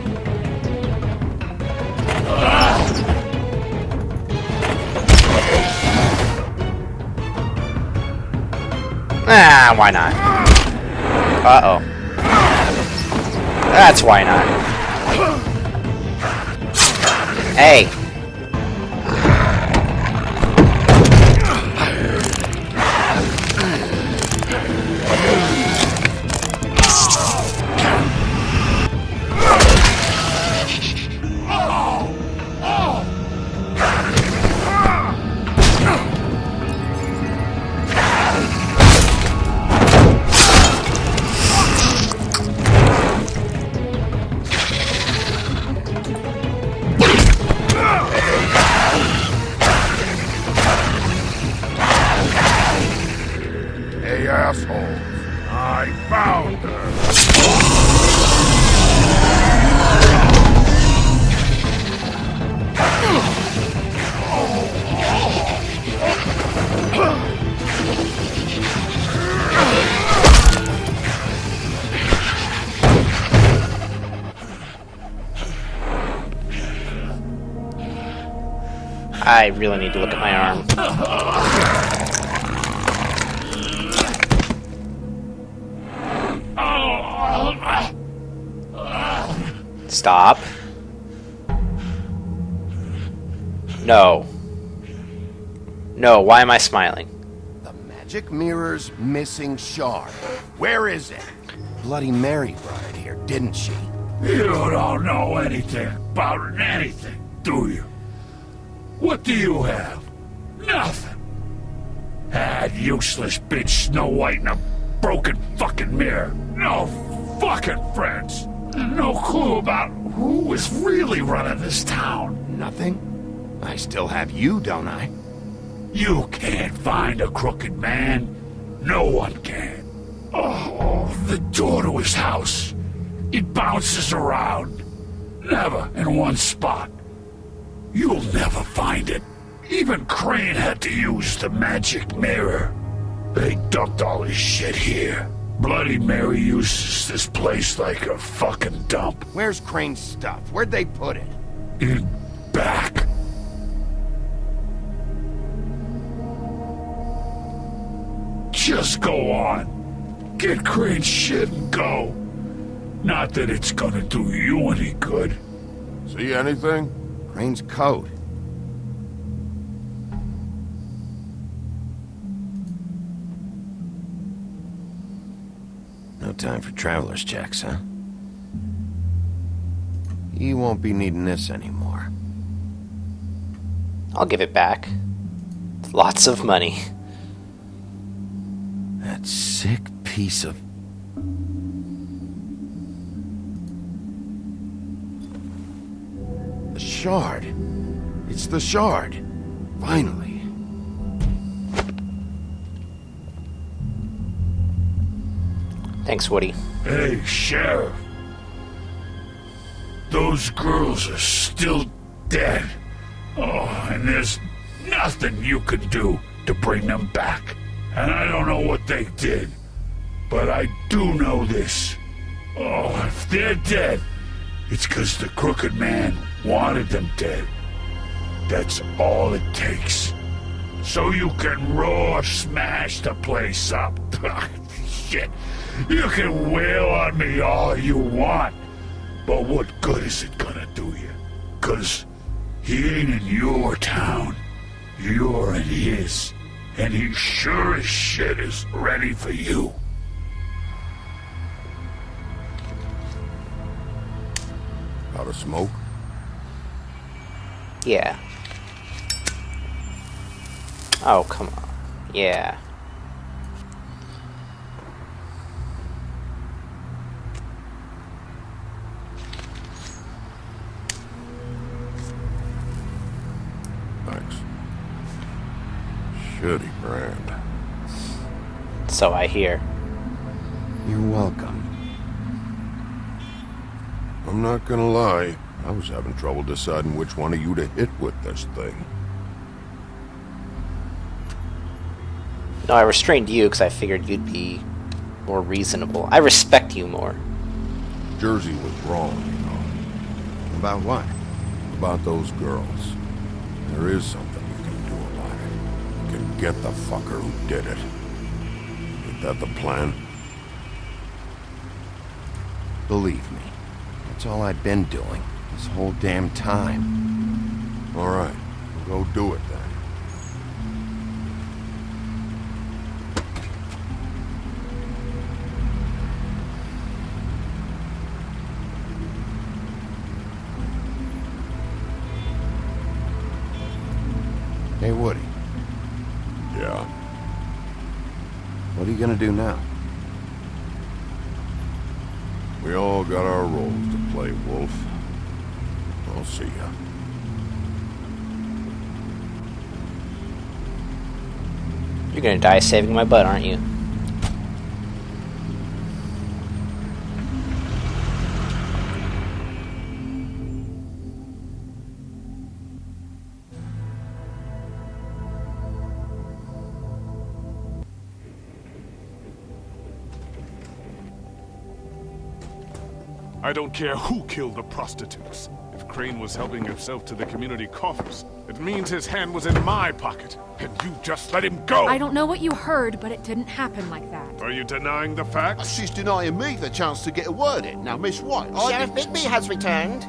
Ah, why not? Uh-oh. That's why not. Hey. Hey, assholes. I found her. I really need to look at my arm. Stop. No. No, why am I smiling? The magic mirror's missing shard. Where is it? Bloody Mary brought it here, didn't she? You don't know anything about anything, do you? What do you have? Nothing. That useless bitch Snow White in a broken fucking mirror. No fucking friends. No clue about who was really running this town. Nothing? I still have you, don't I? You can't find a crooked man. No one can. Oh, the door to his house. It bounces around. Never in one spot. You'll never find it. Even Crane had to use the magic mirror. They dumped all his shit here. Bloody Mary uses this place like a fucking dump. Where's Crane's stuff? Where'd they put it? In back. Just go on. Get Crane's shit and go. Not that it's gonna do you any good. See anything? Crane's coat. No time for traveler's checks, huh? You won't be needing this anymore. I'll give it back. It's lots of money. That sick piece of... The shard. It's the shard. Finally. Thanks, Woody. Hey, Sheriff. Those girls are still dead. Oh, and there's nothing you can do to bring them back. And I don't know what they did, but I do know this. Oh, if they're dead, it's 'cause the Crooked Man wanted them dead. That's all it takes. So you can roar smash the place up. Shit. You can wail on me all you want, but what good is it gonna do you? 'Cause he ain't in your town. You're in his. And he sure as shit is ready for you. Out of smoke? Yeah. Oh, come on. Yeah. Thanks. Shitty brand. So I hear. You're welcome. I'm not gonna lie. I was having trouble deciding which one of you to hit with this thing. No, I restrained you because I figured you'd be more reasonable. I respect you more. Jersey was wrong, you know. About what? About those girls. There is something you can do about it. You can get the fucker who did it. Is that the plan? Believe me. That's all I've been doing this whole damn time. All right. We'll go do it then. Hey, Woody. Yeah. What are you gonna do now? We all got our roles to play, Wolf. I'll see ya. You're gonna die saving my butt, aren't you? I don't care who killed the prostitutes. If Crane was helping himself to the community coffers, it means his hand was in my pocket, and you just let him go! I don't know what you heard, but it didn't happen like that. Are you denying the facts? She's denying me the chance to get a word in. Now, Miss White, Sheriff Bigby has returned.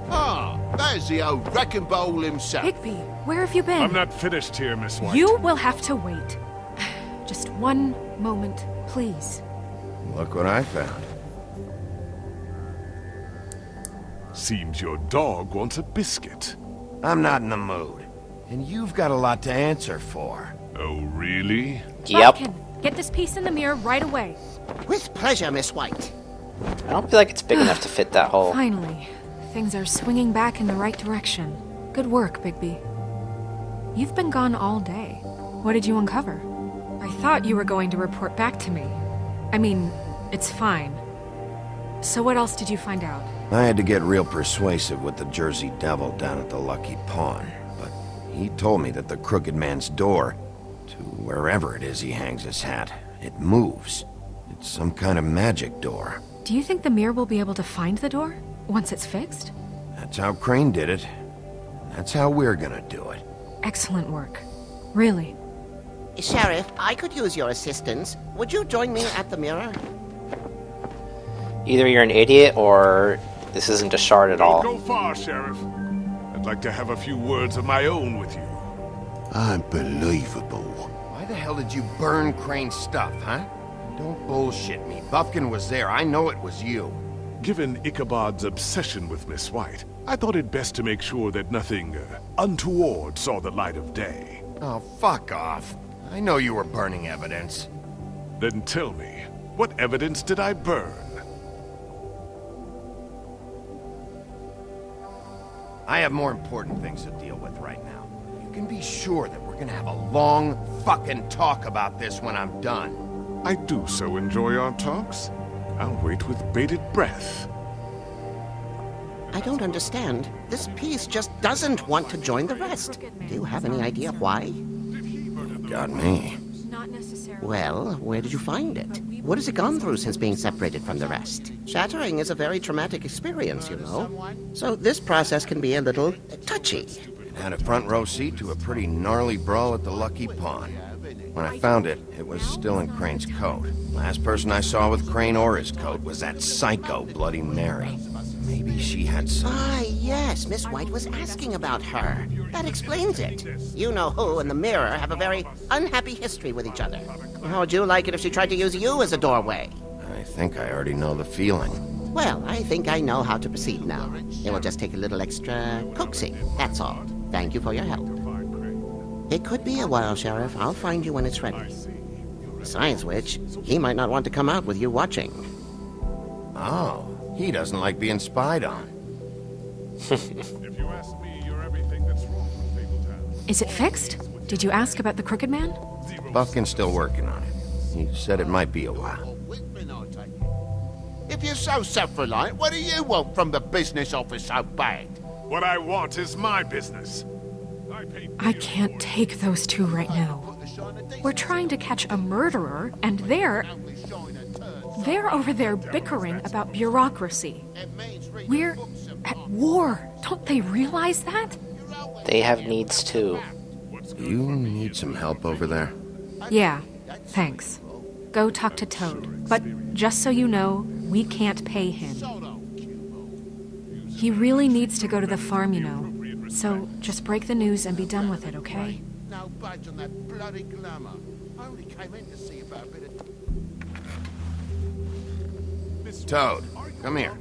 Ah, there's the old wrecking bowl himself. Bigby, where have you been? I'm not finished here, Miss White. You will have to wait. Just one moment, please. Look what I found. Seems your dog wants a biscuit. I'm not in the mood. And you've got a lot to answer for. Oh, really? Yep. Buffkin, get this piece in the mirror right away. With pleasure, Miss White. I don't feel like it's big enough to fit that hole. Finally, things are swinging back in the right direction. Good work, Bigby. You've been gone all day. What did you uncover? I thought you were going to report back to me. I mean, it's fine. So what else did you find out? I had to get real persuasive with the Jersey Devil down at the Lucky Pawn, but he told me that the Crooked Man's door, to wherever it is he hangs his hat, it moves. It's some kind of magic door. Do you think the mirror will be able to find the door once it's fixed? That's how Crane did it. That's how we're gonna do it. Excellent work. Really. Sheriff, I could use your assistance. Would you join me at the mirror? Either you're an idiot or this isn't a shard at all. Don't go far, Sheriff. I'd like to have a few words of my own with you. Unbelievable. Why the hell did you burn Crane's stuff, huh? Don't bullshit me. Buffkin was there. I know it was you. Given Ichabod's obsession with Miss White, I thought it best to make sure that nothing untoward saw the light of day. Oh, fuck off. I know you were burning evidence. Then tell me, what evidence did I burn? I have more important things to deal with right now. You can be sure that we're gonna have a long fucking talk about this when I'm done. I do so enjoy our talks. I'll wait with bated breath. I don't understand. This piece just doesn't want to join the rest. Do you have any idea why? Got me. Well, where did you find it? What has it gone through since being separated from the rest? Shattering is a very traumatic experience, you know. So this process can be a little touchy. It had a front row seat to a pretty gnarly brawl at the Lucky Pawn. When I found it, it was still in Crane's coat. Last person I saw with Crane or his coat was that psycho Bloody Mary. Maybe she had some... Ah, yes, Miss White was asking about her. That explains it. You know who and the mirror have a very unhappy history with each other. How would you like it if she tried to use you as a doorway? I think I already know the feeling. Well, I think I know how to proceed now. It will just take a little extra coaxing, that's all. Thank you for your help. It could be a while, Sheriff. I'll find you when it's ready. Besides which, he might not want to come out with you watching. Oh, he doesn't like being spied on. If you ask me, you're everything that's wrong with Fabletown. Is it fixed? Did you ask about the Crooked Man? Buffkin's still working on it. He said it might be a while. If you're so self-reliant, what do you want from the business office so bad? What I want is my business. I can't take those two right now. We're trying to catch a murderer, and they're over there bickering about bureaucracy. We're at war. Don't they realize that? They have needs too. You need some help over there? Yeah, thanks. Go talk to Toad. But just so you know, we can't pay him. He really needs to go to the farm, you know. So just break the news and be done with it, okay? No budge on that bloody glamour. I only came in to see about a bit of... Toad, come here.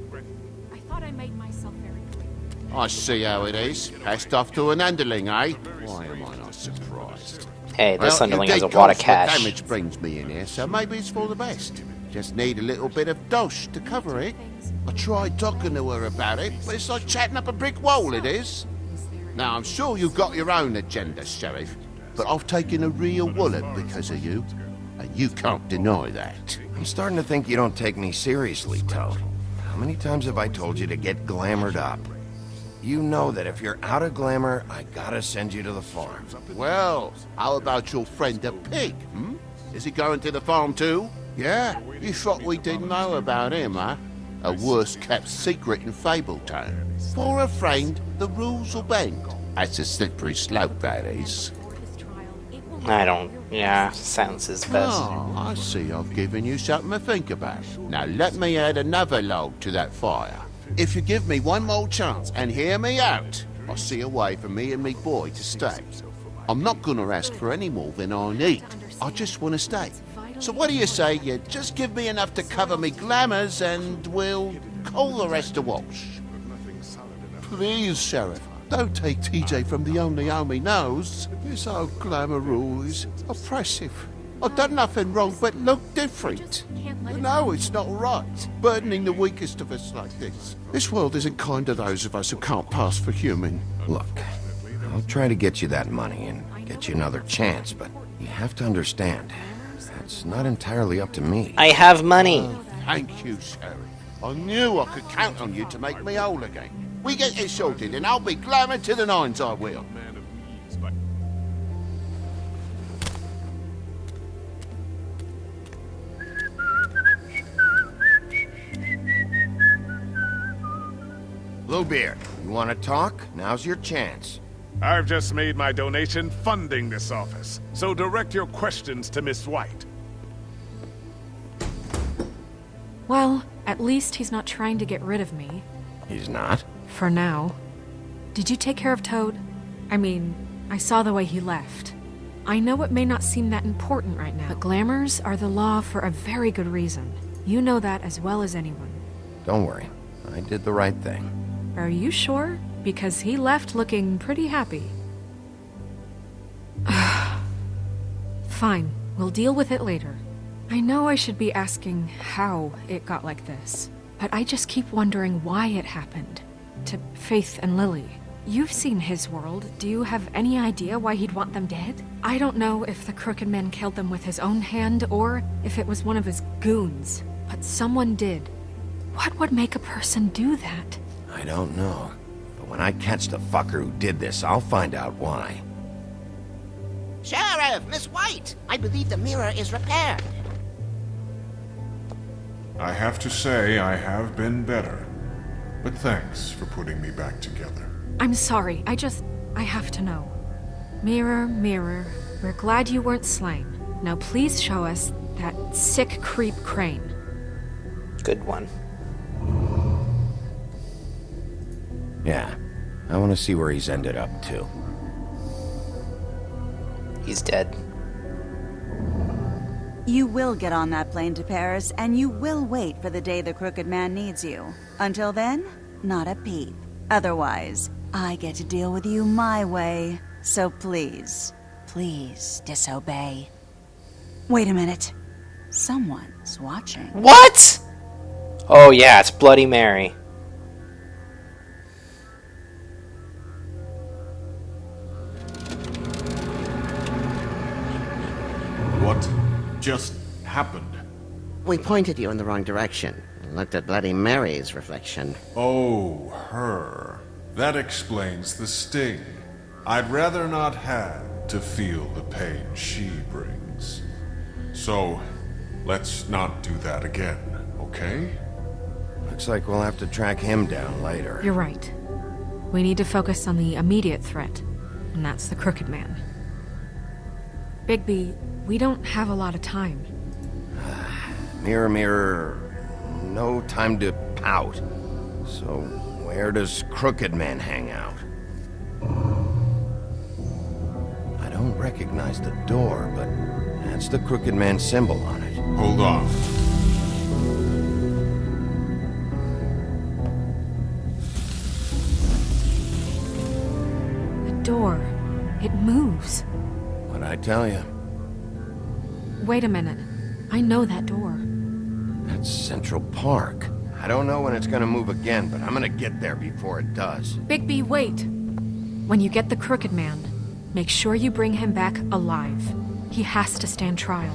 I thought I made myself very clear. I see how it is. Passed off to an underling, eh? Why am I not surprised? Hey, this Well, underling you has a did lot of cost what cash. damage brings me in here, so maybe it's for the best. Just need a little bit of dosh to cover it. I tried talking to her about it, but it's like chatting up a brick wall, it is. Now, I'm sure you've got your own agenda, Sheriff, but I've taken a real wallop because of you, and you can't deny that. I'm starting to think you don't take me seriously, Toad. How many times have I told you to get glamored up? You know that if you're out of glamour, I gotta send you to the farm. Well, how about your friend the pig, hmm? Is he going to the farm too? Yeah? You thought we didn't know about him, huh? A worst-kept secret in Fabletown. For a friend, the rules will bend. That's a slippery slope, that is. Yeah, silence is best. Oh, I see I've given you something to think about. Now let me add another log to that fire. If you give me one more chance and hear me out, I'll see a way for me and me boy to stay. I'm not gonna ask for any more than I need. I just want to stay. So what do you say you just give me enough to cover me glamours and we'll call the rest a wash? Please, Sheriff, don't take TJ from the only home he knows. This old glamour rule is oppressive. I've done nothing wrong but look different. No, it's not right. Burdening the weakest of us like this. This world isn't kind to those of us who can't pass for human. Look, I'll try to get you that money and get you another chance, but you have to understand, that's not entirely up to me. I have money. Thank you, Sheriff. I knew I could count on you to make me whole again. We get it sorted and I'll be glamour to the nines, I will. Bluebeard, you want to talk? Now's your chance. I've just made my donation funding this office, so direct your questions to Miss White. Well, at least he's not trying to get rid of me. He's not? For now. Did you take care of Toad? I mean, I saw the way he left. I know it may not seem that important right now, but glamours are the law for a very good reason. You know that as well as anyone. Don't worry. I did the right thing. Are you sure? Because he left looking pretty happy. Fine, we'll deal with it later. I know I should be asking how it got like this, but I just keep wondering why it happened. To Faith and Lily. You've seen his world. Do you have any idea why he'd want them dead? I don't know if the Crooked Man killed them with his own hand or if it was one of his goons, but someone did. What would make a person do that? I don't know. But when I catch the fucker who did this, I'll find out why. Sheriff, Miss White, I believe the mirror is repaired. I have to say I have been better. But thanks for putting me back together. I'm sorry, I have to know. Mirror, mirror, we're glad you weren't slain. Now please show us that sick creep Crane. Good one. Yeah, I want to see where he's ended up, too. He's dead. You will get on that plane to Paris, and you will wait for the day the Crooked Man needs you. Until then, not a peep. Otherwise, I get to deal with you my way. So please, please disobey. Wait a minute. Someone's watching. What? Oh yeah, it's Bloody Mary. What just happened? We pointed you in the wrong direction and looked at Bloody Mary's reflection. Oh, her. That explains the sting. I'd rather not have to feel the pain she brings. So, let's not do that again, okay? Looks like we'll have to track him down later. You're right. We need to focus on the immediate threat, and that's the Crooked Man. Bigby, we don't have a lot of time. Mirror, mirror, no time to pout. So, where does Crooked Man hang out? I don't recognize the door, but that's the Crooked Man symbol on it. Hold on. The door. It moves. What'd I tell you? Wait a minute. I know that door. That's Central Park. I don't know when it's gonna move again, but I'm gonna get there before it does. Bigby, wait! When you get the Crooked Man, make sure you bring him back alive. He has to stand trial.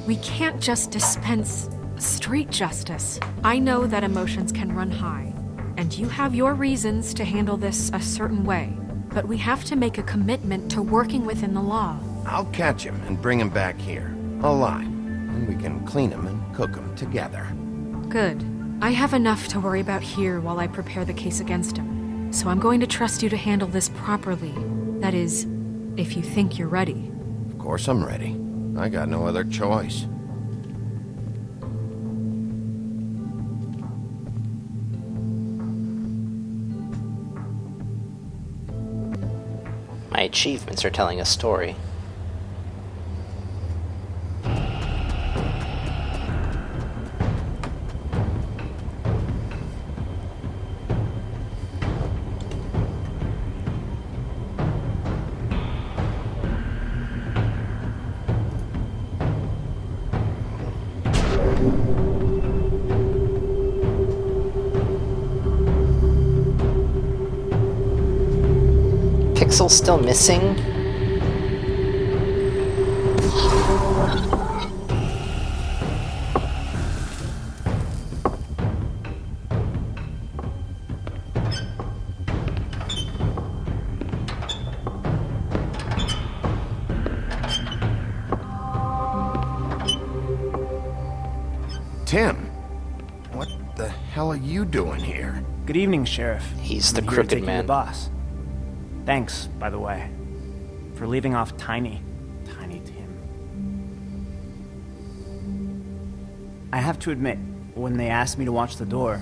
We can't just dispense street justice. I know that emotions can run high, and you have your reasons to handle this a certain way, but we have to make a commitment to working within the law. I'll catch him and bring him back here, alive, and we can clean him and cook him together. Good. I have enough to worry about here while I prepare the case against him, so I'm going to trust you to handle this properly. That is, if you think you're ready. Of course I'm ready. I got no other choice. My achievements are telling a story. Axel still missing? Tim, what the hell are you doing here? Good evening, Sheriff. He's the I'm here to crooked take you to man. the boss. Thanks, by the way, for leaving off Tiny Tim. I have to admit, when they asked me to watch the door,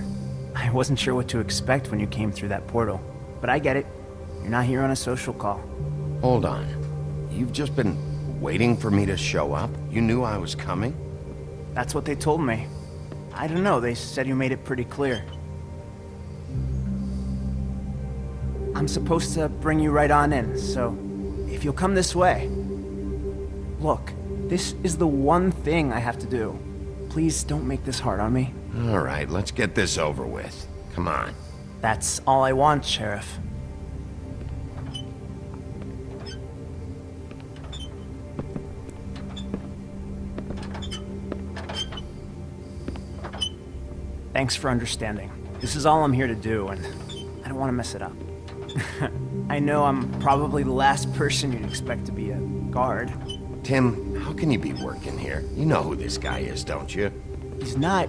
I wasn't sure what to expect when you came through that portal. But I get it. You're not here on a social call. Hold on. You've just been waiting for me to show up? You knew I was coming? That's what they told me. I don't know, they said you made it pretty clear. I'm supposed to bring you right on in, so if you'll come this way. Look, this is the one thing I have to do. Please don't make this hard on me. All right, let's get this over with. Come on. That's all I want, Sheriff. Thanks for understanding. This is all I'm here to do, and I don't want to mess it up. I know I'm probably the last person you'd expect to be a guard. Tim, how can you be working here? You know who this guy is, don't you? He's not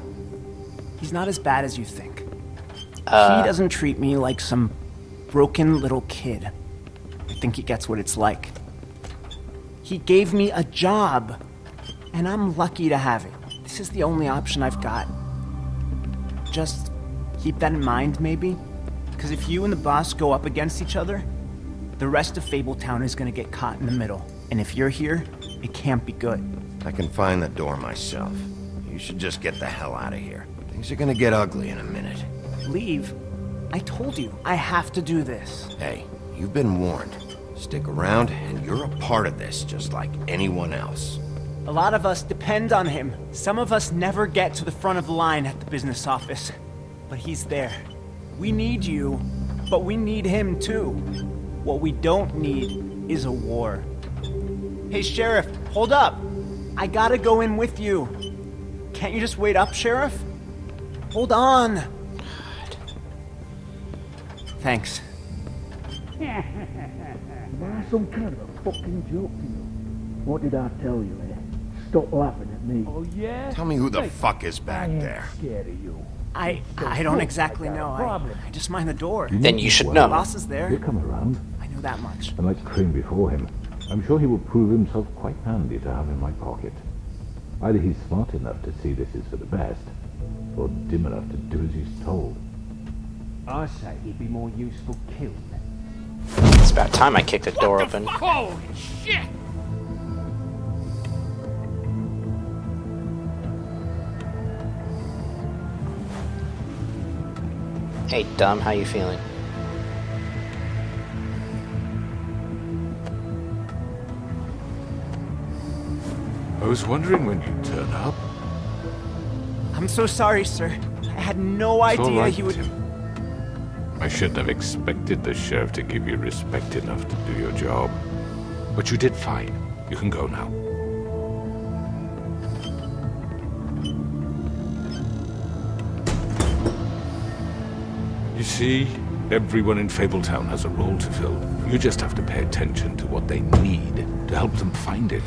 as bad as you think. He doesn't treat me like some broken little kid. I think he gets what it's like. He gave me a job, and I'm lucky to have it. This is the only option I've got. Just keep that in mind, maybe? Because if you and the boss go up against each other, the rest of Fabletown is going to get caught in the middle. And if you're here, it can't be good. I can find the door myself. You should just get the hell out of here. Things are gonna get ugly in a minute. Leave? I told you, I have to do this. Hey, you've been warned. Stick around, and you're a part of this, just like anyone else. A lot of us depend on him. Some of us never get to the front of the line at the business office. But he's there. We need you, but we need him too. What we don't need is a war. Hey, Sheriff, hold up. I gotta go in with you. Can't you just wait up, Sheriff? Hold on. God. Thanks. Am I some kind of a fucking joke to you? What did I tell you, eh? Stop laughing at me. Oh, yeah? Tell me who the fuck is back there. Scared of you. I don't exactly know. I just mind the door. Then you should The know. boss is there. He'll come around. I know that much. And like Crane before him, I'm sure he will prove himself quite handy to have in my pocket. Either he's smart enough to see this is for the best, or dim enough to do as he's told. I say he'd be more useful killed. It's about time I kicked the door open. Holy shit! Hey, dumb, how you feeling? I was wondering when you'd turn up. I'm so sorry, sir. I had no It's all idea right, he would... Tim. I shouldn't have expected the sheriff to give you respect enough to do your job. But you did fine. You can go now. You see, everyone in Fabletown has a role to fill. You just have to pay attention to what they need to help them find it.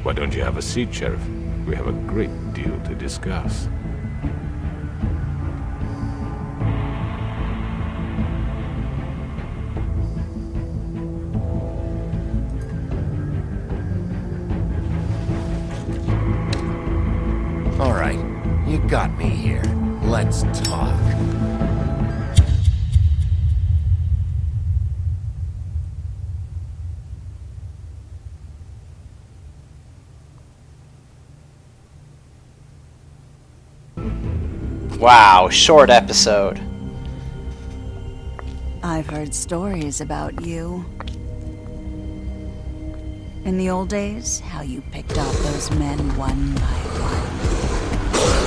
Why don't you have a seat, Sheriff? We have a great deal to discuss. All right, you got me here. Let's talk. Wow, short episode. I've heard stories about you. In the old days, how you picked off those men one by one.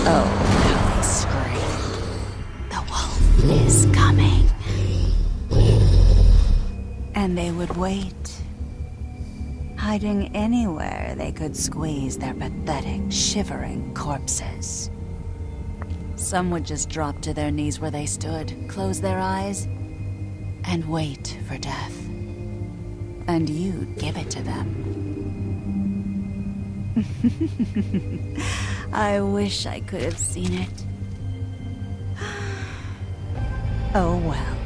Oh, how they screamed. And they would wait, hiding anywhere they could squeeze their pathetic, shivering corpses. Some would just drop to their knees where they stood, close their eyes, and wait for death. And you'd give it to them. I wish I could have seen it. Oh well.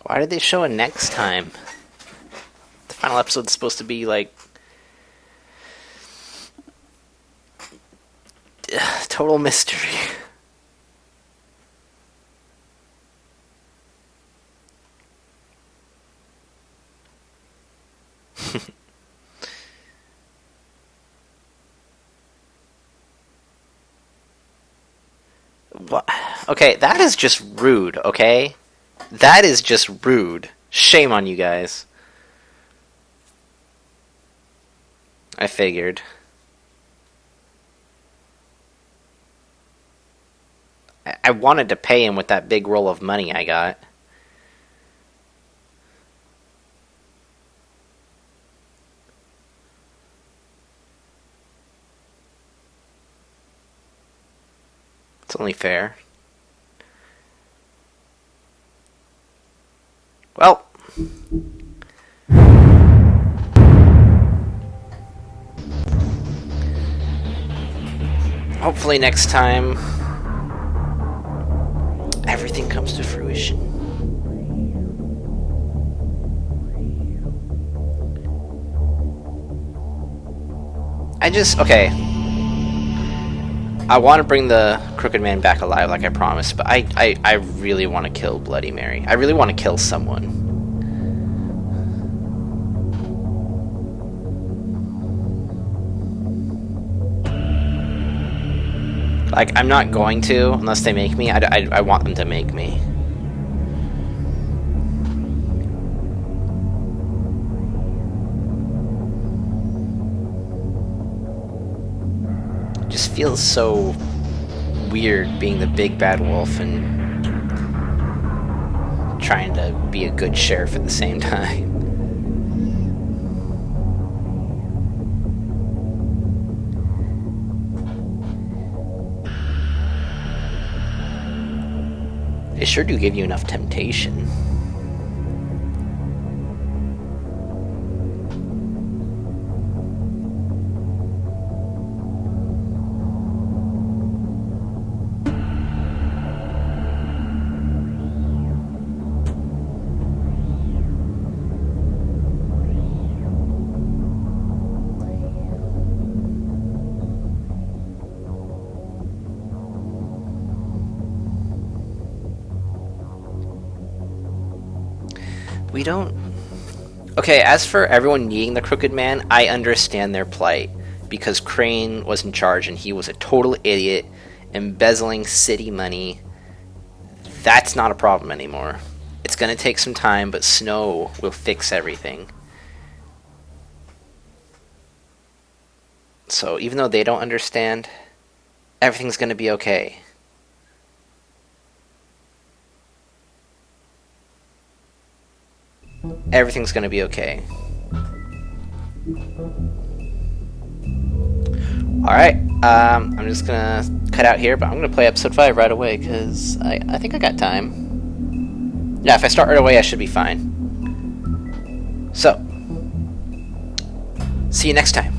Why did they show it next time? The final episode's supposed to be like total mystery. What? Okay, that is just rude, okay? That is just rude. Shame on you guys. I figured. I wanted to pay him with that big roll of money I got. It's only fair. Well. Hopefully next time everything comes to fruition. Okay. I want to bring the Crooked Man back alive like I promised, but I really want to kill Bloody Mary. I really want to kill someone. Like, I'm not going to, unless they make me. I want them to make me. It just feels so weird being the big bad wolf and trying to be a good sheriff at the same time. They sure do give you enough temptation. We don't... Okay, as for everyone needing the Crooked Man, I understand their plight. Because Crane was in charge and he was a total idiot, embezzling city money. That's not a problem anymore. It's gonna take some time, but Snow will fix everything. So even though they don't understand, everything's gonna be okay. Everything's gonna be okay. Alright, I'm just gonna cut out here, but I'm gonna play episode 5 right away, because I think I got time. Yeah, if I start right away, I should be fine. So, see you next time.